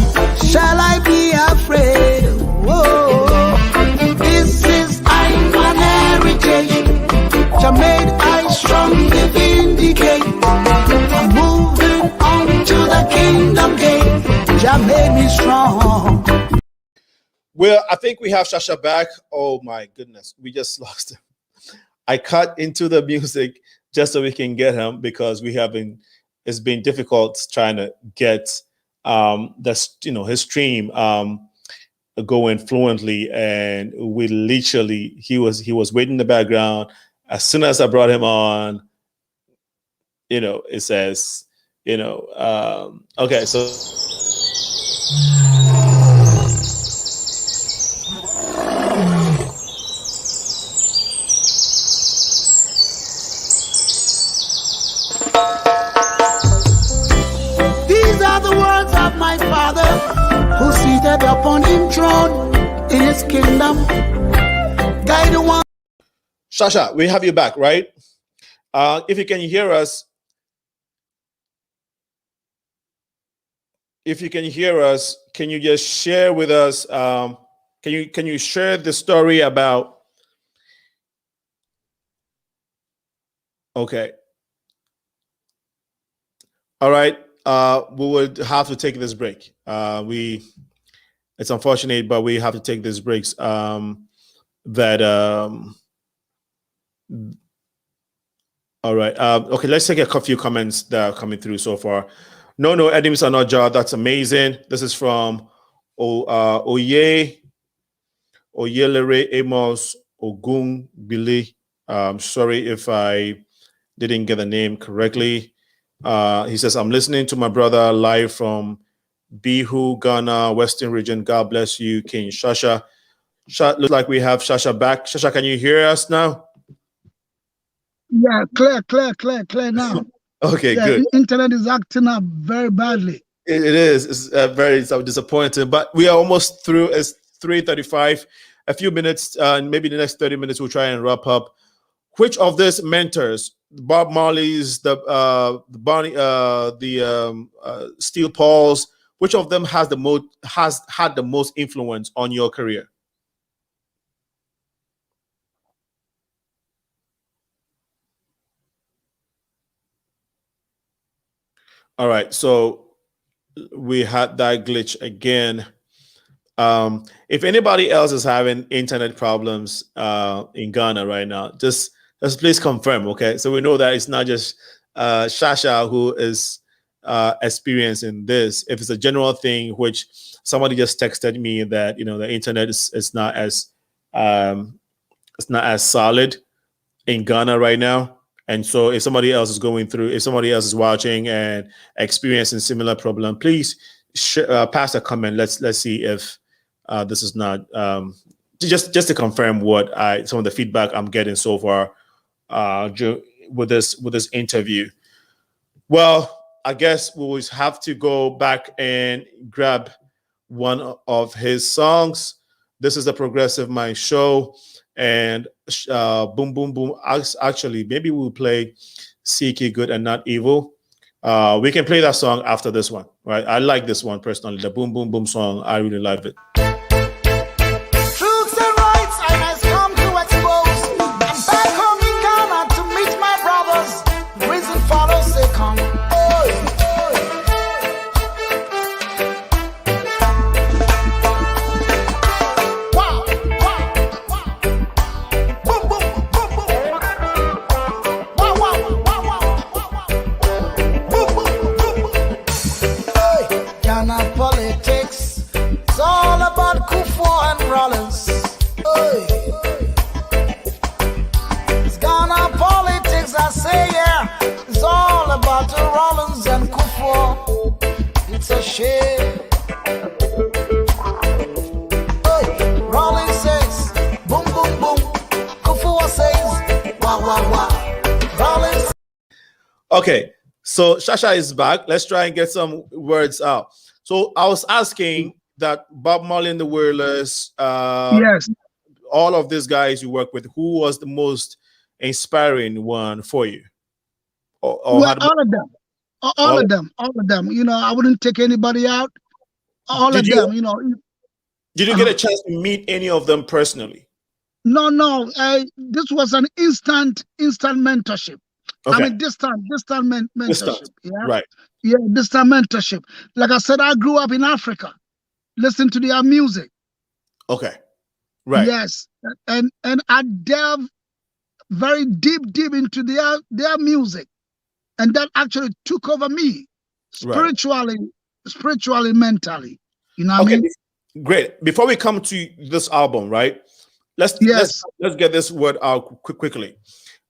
shall I be afraid? Whoa. This is I'm heritage. Jah made I strongly vindicate. I'm moving on to the kingdom gate. Jah made me strong. Well, I think we have Shasha back. Oh my goodness, we just lost him. I cut into the music just so we can get him because it's been difficult trying to get his stream going fluently, and we literally he was waiting in the background. As soon as I brought him on, it says, okay, so. These are the words of my father, who seated upon him throne in his kingdom. Guide the one. Shasha, we have you back, right? If you can hear us, can you just share with us? Can you share the story about? Okay. All right. We would have to take this break. It's unfortunate, but we have to take these breaks. All right. Okay, let's take a few comments that are coming through so far. No, Enemies Anaja. That's amazing. This is from Oyelere Amos Ogun Billy. Sorry if I didn't get the name correctly. He says, I'm listening to my brother live from Bihu, Ghana, Western region. God bless you, King Shasha. Looks like we have Shasha back. Shasha, can you hear us now? Yeah, clear now. Okay, yeah, good. Internet is acting up very badly. It is. It's very disappointing, but we are almost through. It's 3:35. A few minutes, maybe the next 30 minutes, we'll try and wrap up. Which of these mentors, Bob Marley's, the Barney, Steel Pauls, which of them has had the most influence on your career? All right, so we had that glitch again. If anybody else is having internet problems in Ghana right now, just please confirm, okay? So we know that it's not just Shasha who is experiencing this. If it's a general thing, which somebody just texted me that the internet is not as solid in Ghana right now. And so if somebody else is if somebody else is watching and experiencing similar problem, please pass a comment. Let's see if this is not just to confirm what some of the feedback I'm getting so far with this interview. Well, I guess we will have to go back and grab one of his songs. This is the Progressive Mind Show. And boom, boom, boom. Actually, maybe we'll play Seek Ye Good and Not Evil. We can play that song after this one, right? I like this one personally. The Boom, Boom, Boom song. I really love it. Truths and rights I must come to expose. I'm back home in Ghana to meet my brothers. Reason follows second. It's a shame. Hey, Rollins says, boom, boom, boom. Kufua says, wah, wah, wah. Rollins. Okay, so Shasha is back. Let's try and get some words out. So I was asking that Bob Marley and the Wailers, yes, all of these guys you work with, who was the most inspiring one for you? Well, all of them. All of them. I wouldn't take anybody out. All of them. Did you get a chance to meet any of them personally? No. This was an instant mentorship. Okay. I mean, distant mentorship. Yeah. Right. Yeah, distant mentorship. Like I said, I grew up in Africa, listening to their music. Okay. Right. Yes, and I delve very deep into their music. And that actually took over me spiritually, mentally. You know what I mean? Great. Before we come to this album, right? Let's get this word out quickly.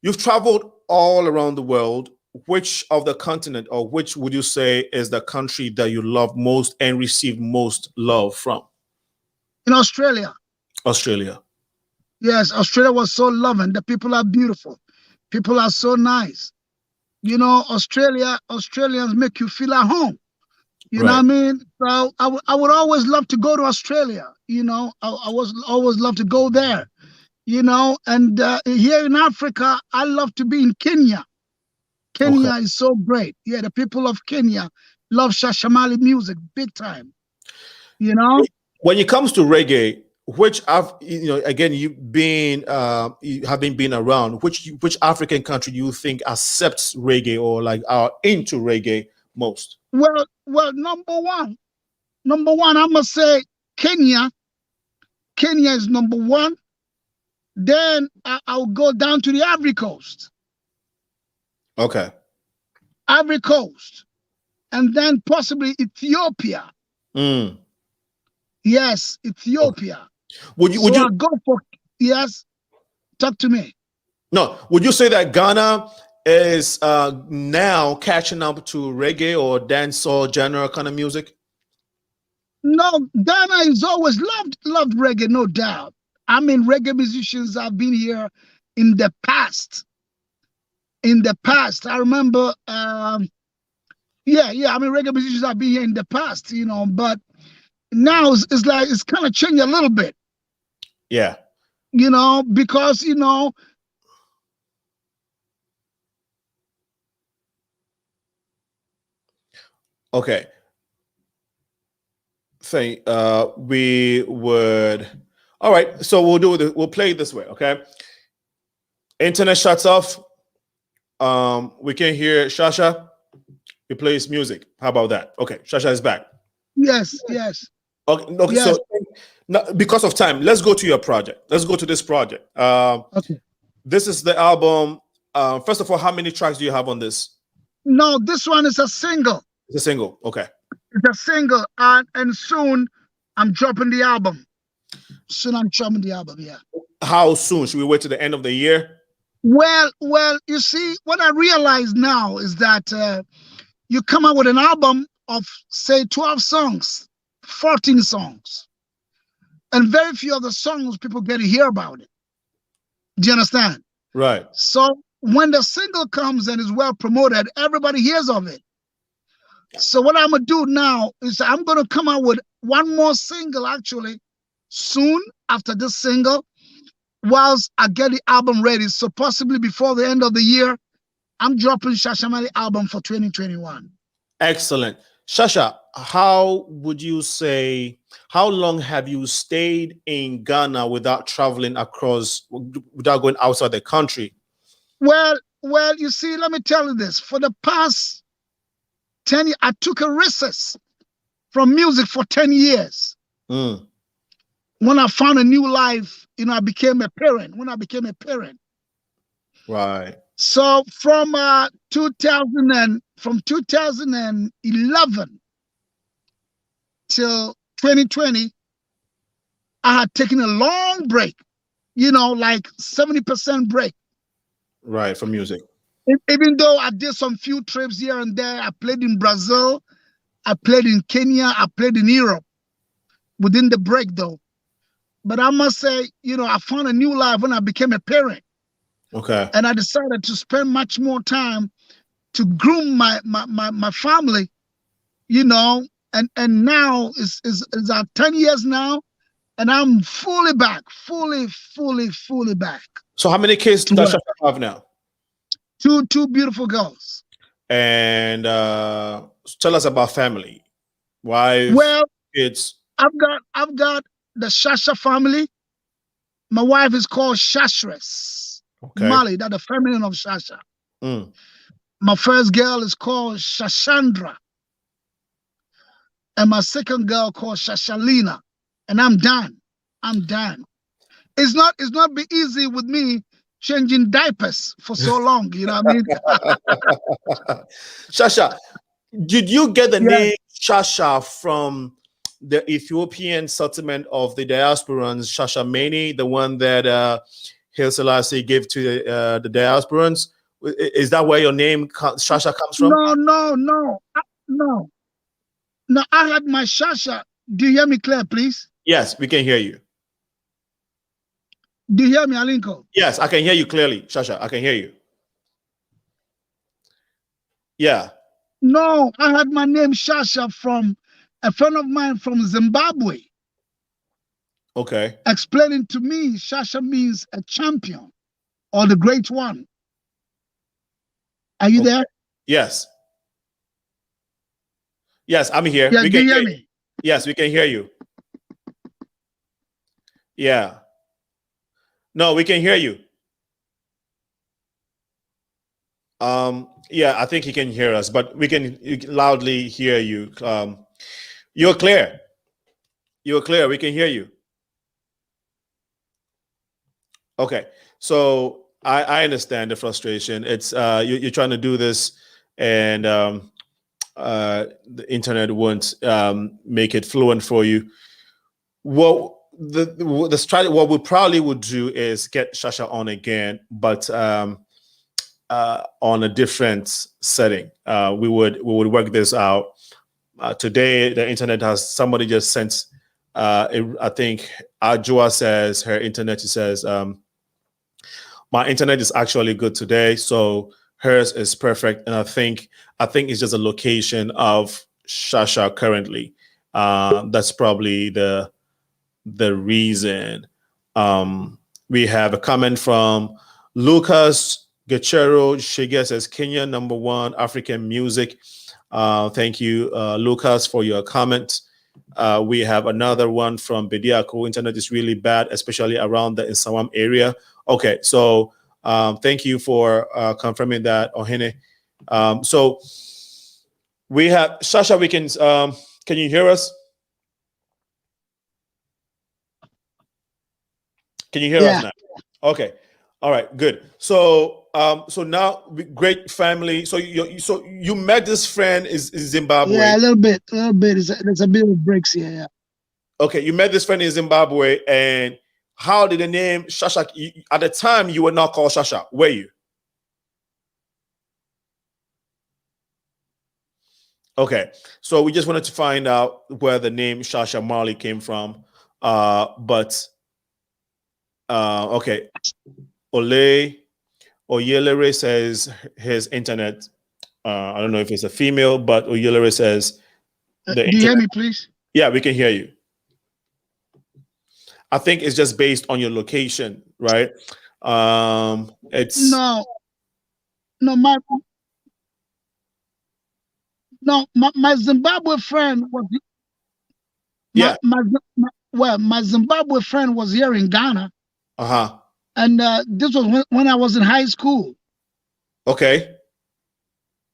You've traveled all around the world. Which of the continent, or which would you say is the country that you love most and receive most love from? In Australia. Australia. Yes, Australia was so loving. The people are beautiful. People are so nice. Australians make you feel at home. You know what I mean? So I would always love to go to Australia. I was always love to go there. And here in Africa, I love to be in Kenya. Kenya is so great. Yeah, the people of Kenya love Shasha Marley music big time. When it comes to reggae, which again you having been around, which African country do you think accepts reggae or like are into reggae most? Well, number one, I must say Kenya. Kenya is number one. Then I'll go down to the Ivory Coast. Okay. Ivory Coast, and then possibly Ethiopia. Yes, Ethiopia. Would you I'll go for yes? Talk to me. No, would you say that Ghana is now catching up to reggae or dancehall genre kind of music? No, Ghana has always loved reggae, no doubt. I mean, reggae musicians have been here in the past. In the past, I remember, I mean, reggae musicians have been here in the past, but now it's like it's kind of changed a little bit. Yeah. Because Okay. We would. All right. So we'll play it this way. Okay. Internet shuts off. We can hear Shasha. He plays music. How about that? Okay. Shasha is back. Yes. Okay. Yes. So because of time, let's go to your project. Let's go to this project. Okay. This is the album. First of all, how many tracks do you have on this? No, this one is a single. It's a single. Okay. It's a single, and soon I'm dropping the album. Yeah. How soon? Should we wait to the end of the year? Well, you see, what I realize now is that you come out with an album of, say, 12 songs, 14 songs, and very few of the songs people get to hear about it. Do you understand? Right. So when the single comes and is well promoted, everybody hears of it. So what I'm going to do now is I'm going to come out with one more single, actually, soon after this single, whilst I get the album ready. So possibly before the end of the year, I'm dropping Shasha Marley album for 2021. Excellent. Shasha, how long have you stayed in Ghana without traveling across, without going outside the country? Well, you see, let me tell you this. For the past 10 years, I took a recess from music for 10 years. Mm. When I found a new life, I became a parent. Right. So from 2011 till 2020, I had taken a long break, like 70% break. Right, from music. Even though I did some few trips here and there, I played in Brazil, I played in Kenya, I played in Europe within the break though. But I must say, I found a new life when I became a parent. Okay. And I decided to spend much more time to groom my family, and now is 10 years now, and I'm fully back, fully back. So how many kids does Shasha have now? Two beautiful girls. And tell us about family. Wife, kids. I've got the Shasha family. My wife is called Shashress Marley, that's the feminine of Shasha. Mm. My first girl is called Shashandra. And my second girl called Shashalina. And I'm done. It's not been easy with me changing diapers for so long, you know what I mean? Shasha, did you get the name Shasha from the Ethiopian settlement of the diasporans, Shasha Mani, the one that Haile Selassie gave to the diasporans? Is that where your name Shasha comes from? No, I had my Shasha. Do you hear me clear, please? Yes, we can hear you. Do you hear me, Alinko? Yes, I can hear you clearly, Shasha. I can hear you. Yeah. No, I had my name Shasha from a friend of mine from Zimbabwe. Okay. Explaining to me, Shasha means a champion or the great one. Are you there? Yes. Yes, I'm here. Yeah, we can can hear me. Yes, we can hear you. Yeah. No, we can hear you. Yeah, I think he can hear us, but we can loudly hear you. You're clear. You're clear. We can hear you. Okay. So I understand the frustration. It's you're trying to do this and the internet won't make it fluent for you. Well, the strategy, what we probably would do is get Shasha on again, but on a different setting. We would work this out. Today, the internet has somebody just sent. I think Ajua says her internet. She says, "My internet is actually good today, so hers is perfect." And I think it's just a location of Shasha currently. That's probably the reason. We have a comment from Lucas Gachero. Shige says, Kenya #1 African music. Thank you, Lucas, for your comment. We have another one from Bediako. Internet is really bad, especially around the Insawam area. Okay, so thank you for confirming that, Ohene. So we have Shasha Weekends. Can you hear us? Can you hear us now? Okay. All right. Good. So, so now, great family. So you met this friend in Zimbabwe. Yeah, a little bit. There's a bit of breaks here. Yeah. Okay, you met this friend in Zimbabwe, and how did the name Shasha? At the time, you were not called Shasha, were you? Okay, so we just wanted to find out where the name Shasha Marley came from. Okay. Oyelere says his internet. I don't know if it's a female, but Oyelere says do you hear me, please? Yeah, we can hear you. I think it's just based on your location, right? It's no. My Zimbabwe friend was my Zimbabwe friend was here in Ghana. And this was when I was in high school. Okay.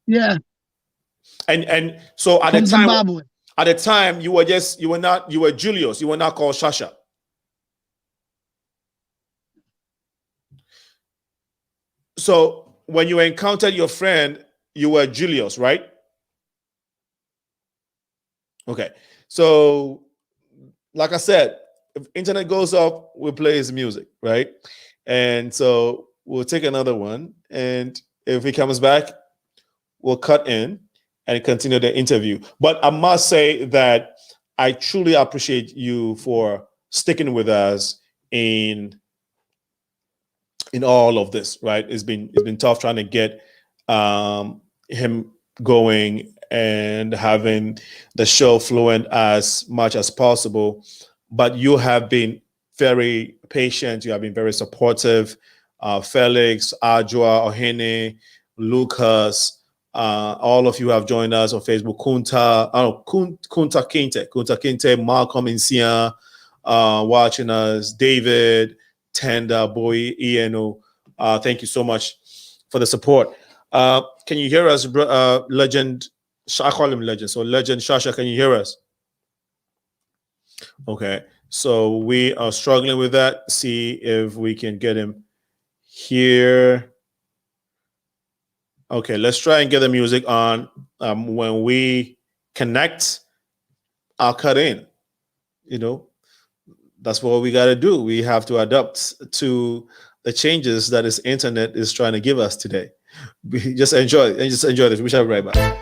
Yeah. And so at From the time, Zimbabwe. At the time, you were Julius. You were not called Shasha. So when you encountered your friend, you were Julius, right? Okay. So, like I said, if internet goes up, we'll play his music, right? And so we'll take another one. And if he comes back, we'll cut in and continue the interview. But I must say that I truly appreciate you for sticking with us in all of this, right? It's been tough trying to get him going and having the show flowing as much as possible. But you have been very patient. You have been very supportive. Felix, Ajua, Ohene, Lucas, all of you have joined us on Facebook. Kunta Kinte, Malcolm Insia, watching us. David, Tenda, Boy, Ieno. Thank you so much for the support. Can you hear us, Legend? I call him Legend. So Legend Shasha, can you hear us? Okay, so we are struggling with that. See if we can get him here. Okay, let's try and get the music on. When we connect, I'll cut in. You know, that's what we got to do. We have to adapt to the changes that this internet is trying to give us today. Just enjoy this. We shall be right back.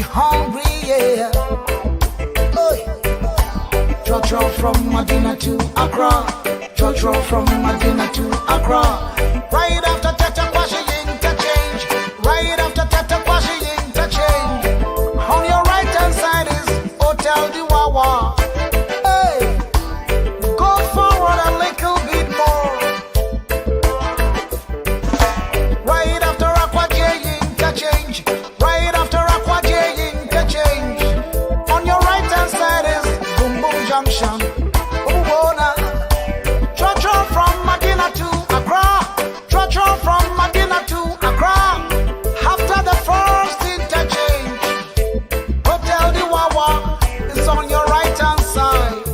hungry, yeah. Trotro from Medina to Accra. Trotro from Medina to Accra. Right after Tata Kwashi interchange. Right after Tata Kwashi interchange. On your right hand side is Hotel Diwawa. Hey, go forward a little bit more. Right after Aqua J interchange. Right after Aqua J interchange. On your right hand side is Boom Boom Junction. Trotro from Medina to Accra. Trotro from Medina to Accra. After the first interchange, Hotel Diwawa is on your right hand side.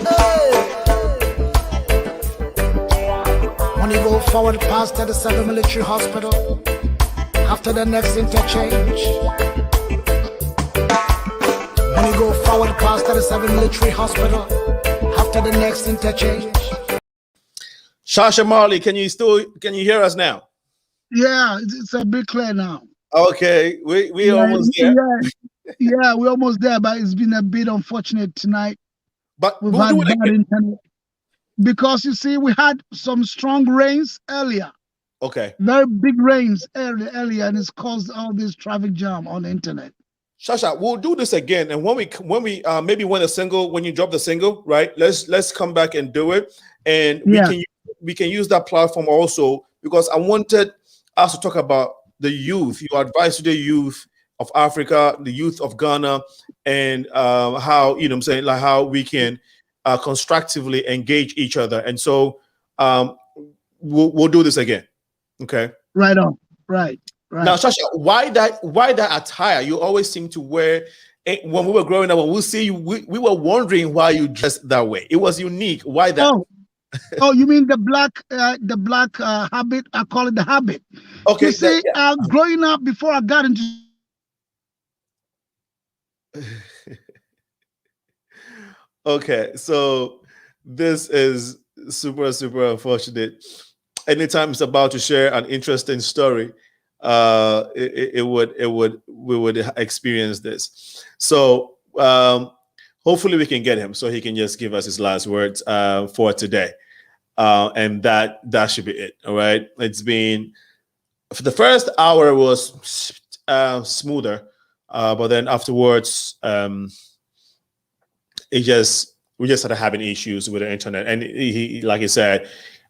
Hey. When you go forward past 37 Military Hospital, after the next interchange. When you go forward past 37 Military Hospital, after the next interchange. Shasha Marley, can you hear us now? Yeah, it's a bit clear now. Okay, we almost there. Yeah, we're almost there, but it's been a bit unfortunate tonight. But We've we'll had do it bad again. internet. Because you see, we had some strong rains earlier. Okay. Very big rains earlier, and it's caused all this traffic jam on the internet. Shasha, we'll do this again, and when we maybe when you drop the single, right? Let's come back and do it, and we can use that platform also, because I wanted us to talk about the youth, your advice to the youth of Africa, the youth of Ghana, and how, you know what I'm saying, like how we can constructively engage each other. And so we'll do this again. Okay. Right on. Right. Now, Shasha, why that attire you always seem to wear? When we were growing up, when we see you, we were wondering why you dressed that way. It was unique. Why that? Oh, you mean the black habit? I call it the habit. Okay. You see, growing up, before I got into okay, so this is super unfortunate. Anytime it's about to share an interesting story, we would experience this. So hopefully we can get him so he can just give us his last words for today, and that should be it. All right, it's been, for the first hour was smoother, but then afterwards we just started having issues with the internet, and he like he said,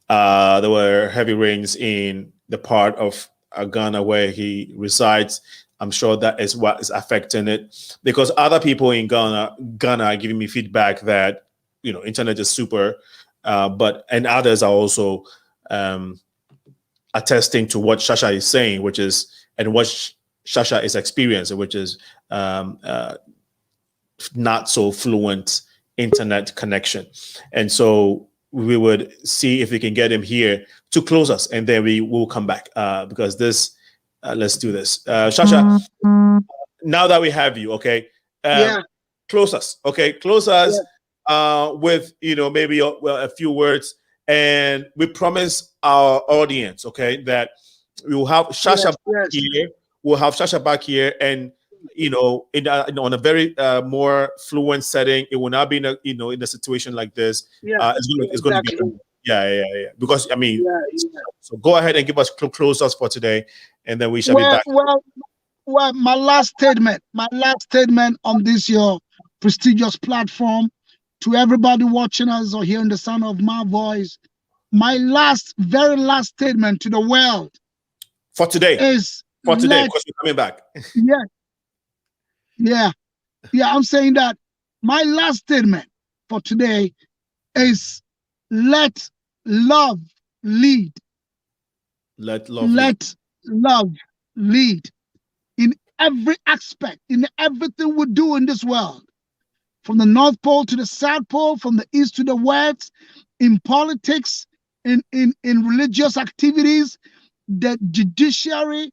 there were heavy rains in the part of Ghana where he resides. I'm sure that is what is affecting it, because other people in Ghana are giving me feedback that, you know, internet is super, and others are also attesting to what Shasha is saying, which is, and what Shasha is experiencing, which is not so fluent internet connection. And so we would see if we can get him here to close us, and then we will come back because this. Let's do this, Shasha. Now that we have you, okay, close us, okay, close us with, you know, maybe a few words, and we promise our audience, okay, that we will have Shasha back here. We'll have Shasha back here, and you know, on a very more fluent setting. It will not be in a situation like this. It's going to be. Yeah. Because I mean, so go ahead and give us close us for today, and then we shall be back. Well, my last statement on this your prestigious platform, to everybody watching us or hearing the sound of my voice, my very last statement to the world for today is because you're coming back. Yeah. I'm saying that my last statement for today is let love lead. Let love lead in every aspect, in everything we do in this world, from the North Pole to the South Pole, from the East to the West, in politics, in religious activities, the judiciary,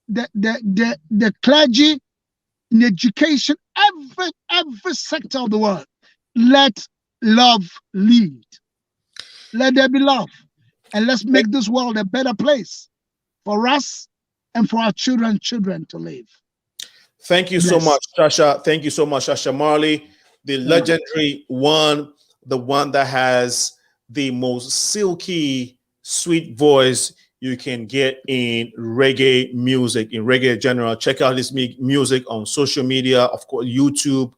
the clergy, in education, every sector of the world. Let love lead. Let there be love. And let's make this world a better place for us and for our children to live. Thank you so much, Shasha. Thank you so much, Shasha Marley, the legendary one, the one that has the most silky, sweet voice you can get in reggae music, in reggae in general. Check out his music on social media, of course, YouTube,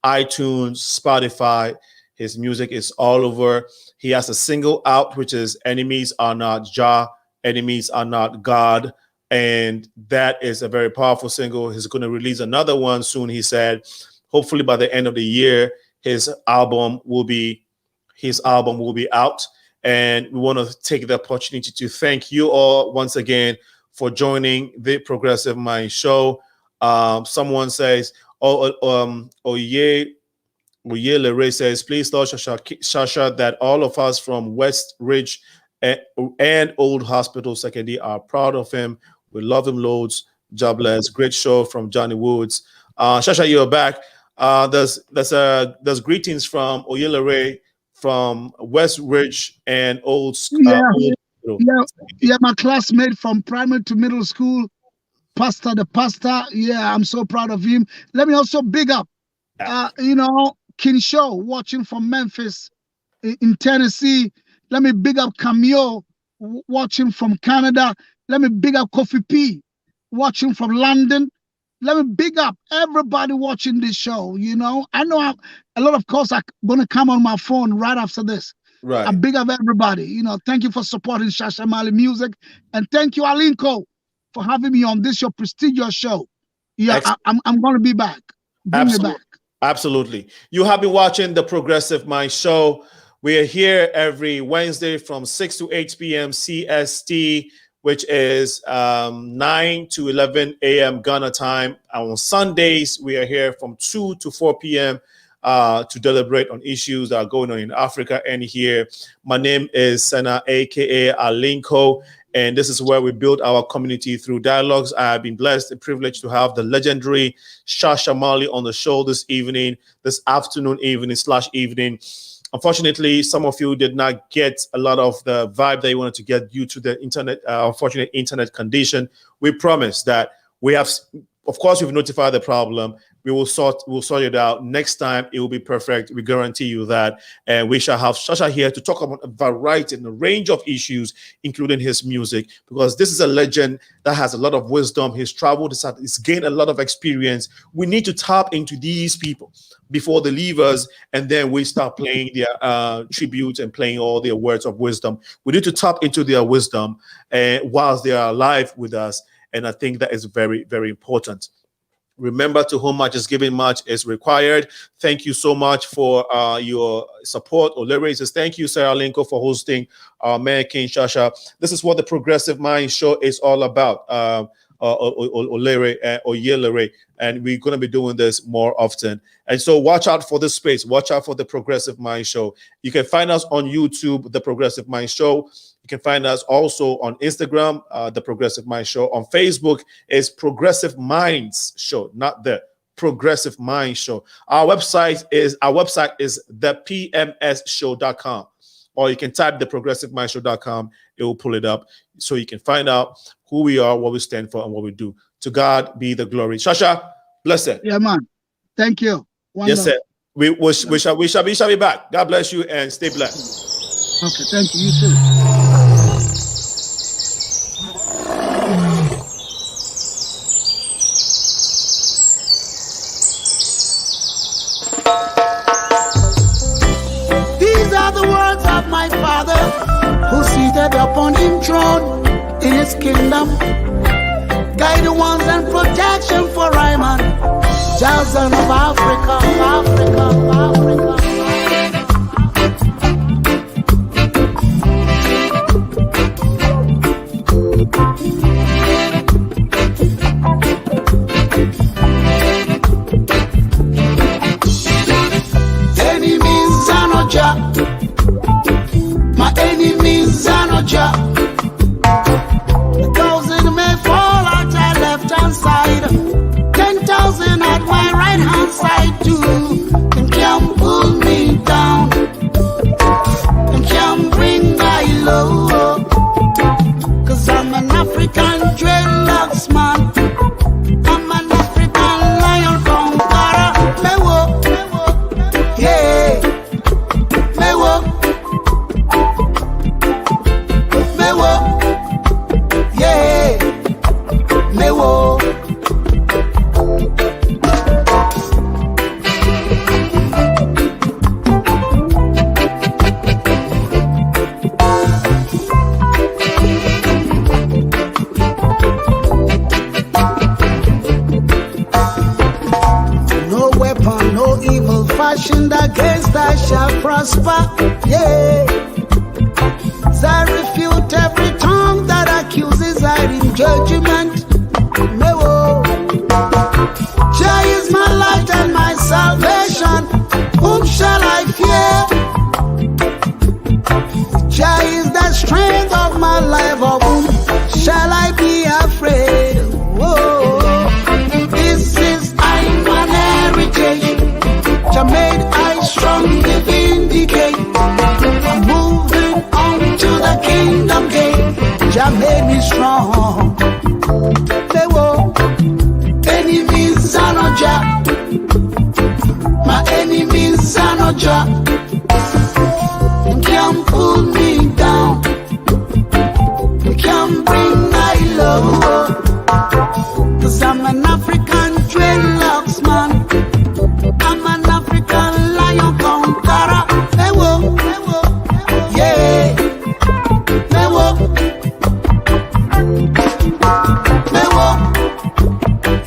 iTunes, Spotify. His music is all over. He has a single out, which is Enemies Are Not Jah, Enemies Are Not God. And that is a very powerful single. He's going to release another one soon, he said. Hopefully by the end of the year, his album will be out. And we want to take the opportunity to thank you all once again for joining the Progressive Mind Show. Someone says, Ray says, please tell Shasha that all of us from West Ridge and Old Hospital Secondary are proud of him. We love him loads. Jobless. Great show from Johnny Woods. Shasha, you're back. There's greetings from Ray from West Ridge and Old Hospital. My classmate from primary to middle school, the pastor. Yeah, I'm so proud of him. Let me also big up, King Show watching from Memphis in Tennessee. Let me big up Camille watching from Canada. Let me big up Kofi P watching from London. Let me big up everybody watching this show. I know a lot of calls are going to come on my phone right after this. Right. I big up everybody. Thank you for supporting Shasha Marley music. And thank you, Alinco, for having me on this, your prestigious show. Yeah, I'm going to be back. Bring me back. Absolutely. You have been watching the Progressive Mind Show. We are here every Wednesday from 6 to 8 p.m. CST, which is 9 to 11 a.m. Ghana time. And on Sundays, we are here from 2 to 4 p.m. To deliberate on issues that are going on in Africa and here. My name is Sena, a.k.a. and this is where we build our community through dialogues. I have been blessed and privileged to have the legendary Shasha Marley on the show this evening. Unfortunately, some of you did not get a lot of the vibe that you wanted to get due to the unfortunate internet condition. We promise that we've notified the problem. We'll sort it out. Next time, it will be perfect. We guarantee you that. And we shall have Shasha here to talk about a variety and a range of issues, including his music, because this is a legend that has a lot of wisdom. He's traveled, he's gained a lot of experience. We need to tap into these people before they leave us, and then we start playing their tributes and playing all their words of wisdom. We need to tap into their wisdom whilst they are alive with us. And I think that is very, very important. Remember, to whom much is given, much is required. Thank you so much for your support. Olere says, thank you, SENAALINCO, for hosting our man, King Shasha. This is what the Progressive Mind Show is all about. Olere, and we're going to be doing this more often. And so watch out for this space. Watch out for the Progressive Mind Show. You can find us on YouTube, the Progressive Mind Show. You can find us also on Instagram, the Progressive Mind Show. On Facebook is Progressive Minds Show, not the Progressive Mind Show. Our website is thepmsshow.com, or you can type theprogressivemindshow.com. It will pull it up so you can find out who we are, what we stand for, and what we do. To God be the glory. Shasha, bless it. Yeah, man. Thank you. Yes, sir. We shall be back. God bless you and stay blessed. Okay, thank you. You too. These are the words of my Father, who seated upon him throne in his kingdom. Guidance and protection for Ryman, Jason of Africa. Enemies are not Jah. My enemies are not Jah. 1,000 may fall at my left hand side, 10,000 at my right hand side too. formed against us shall prosper. Yeah. I refute every tongue that accuses I in judgment. No. Jah is my light and my salvation. Whom shall I fear? Jah is the strength of my life. Of whom shall I be afraid? Whoa. This is I'm an heritage. Jah made I strongly vindicate. I'm moving on to the kingdom gate. Jah made me strong. They won't. Enemies are not Jah. My enemies are not Jah. You can't pull me down. You can't bring my low. 'Cause I'm an African dreadlocks man. I'm an African lion conqueror. Hey, whoa. Yeah. Hey, whoa. Hey, whoa.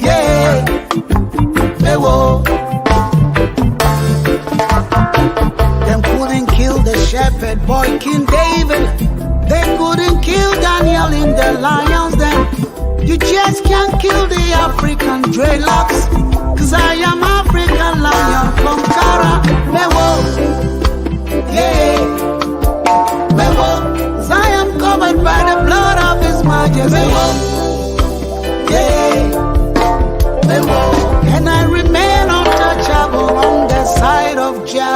Yeah. Hey, whoa. Them couldn't kill the shepherd boy King David. They couldn't kill Daniel in the lions den. You just can't kill the African dreadlocks. 'Cause I am African lion conqueror. Mewo, yeah. Mewo, 'cause I am covered by the blood of His Majesty. Mewo, yeah. Mewo, and I remain untouchable on the side of Jah.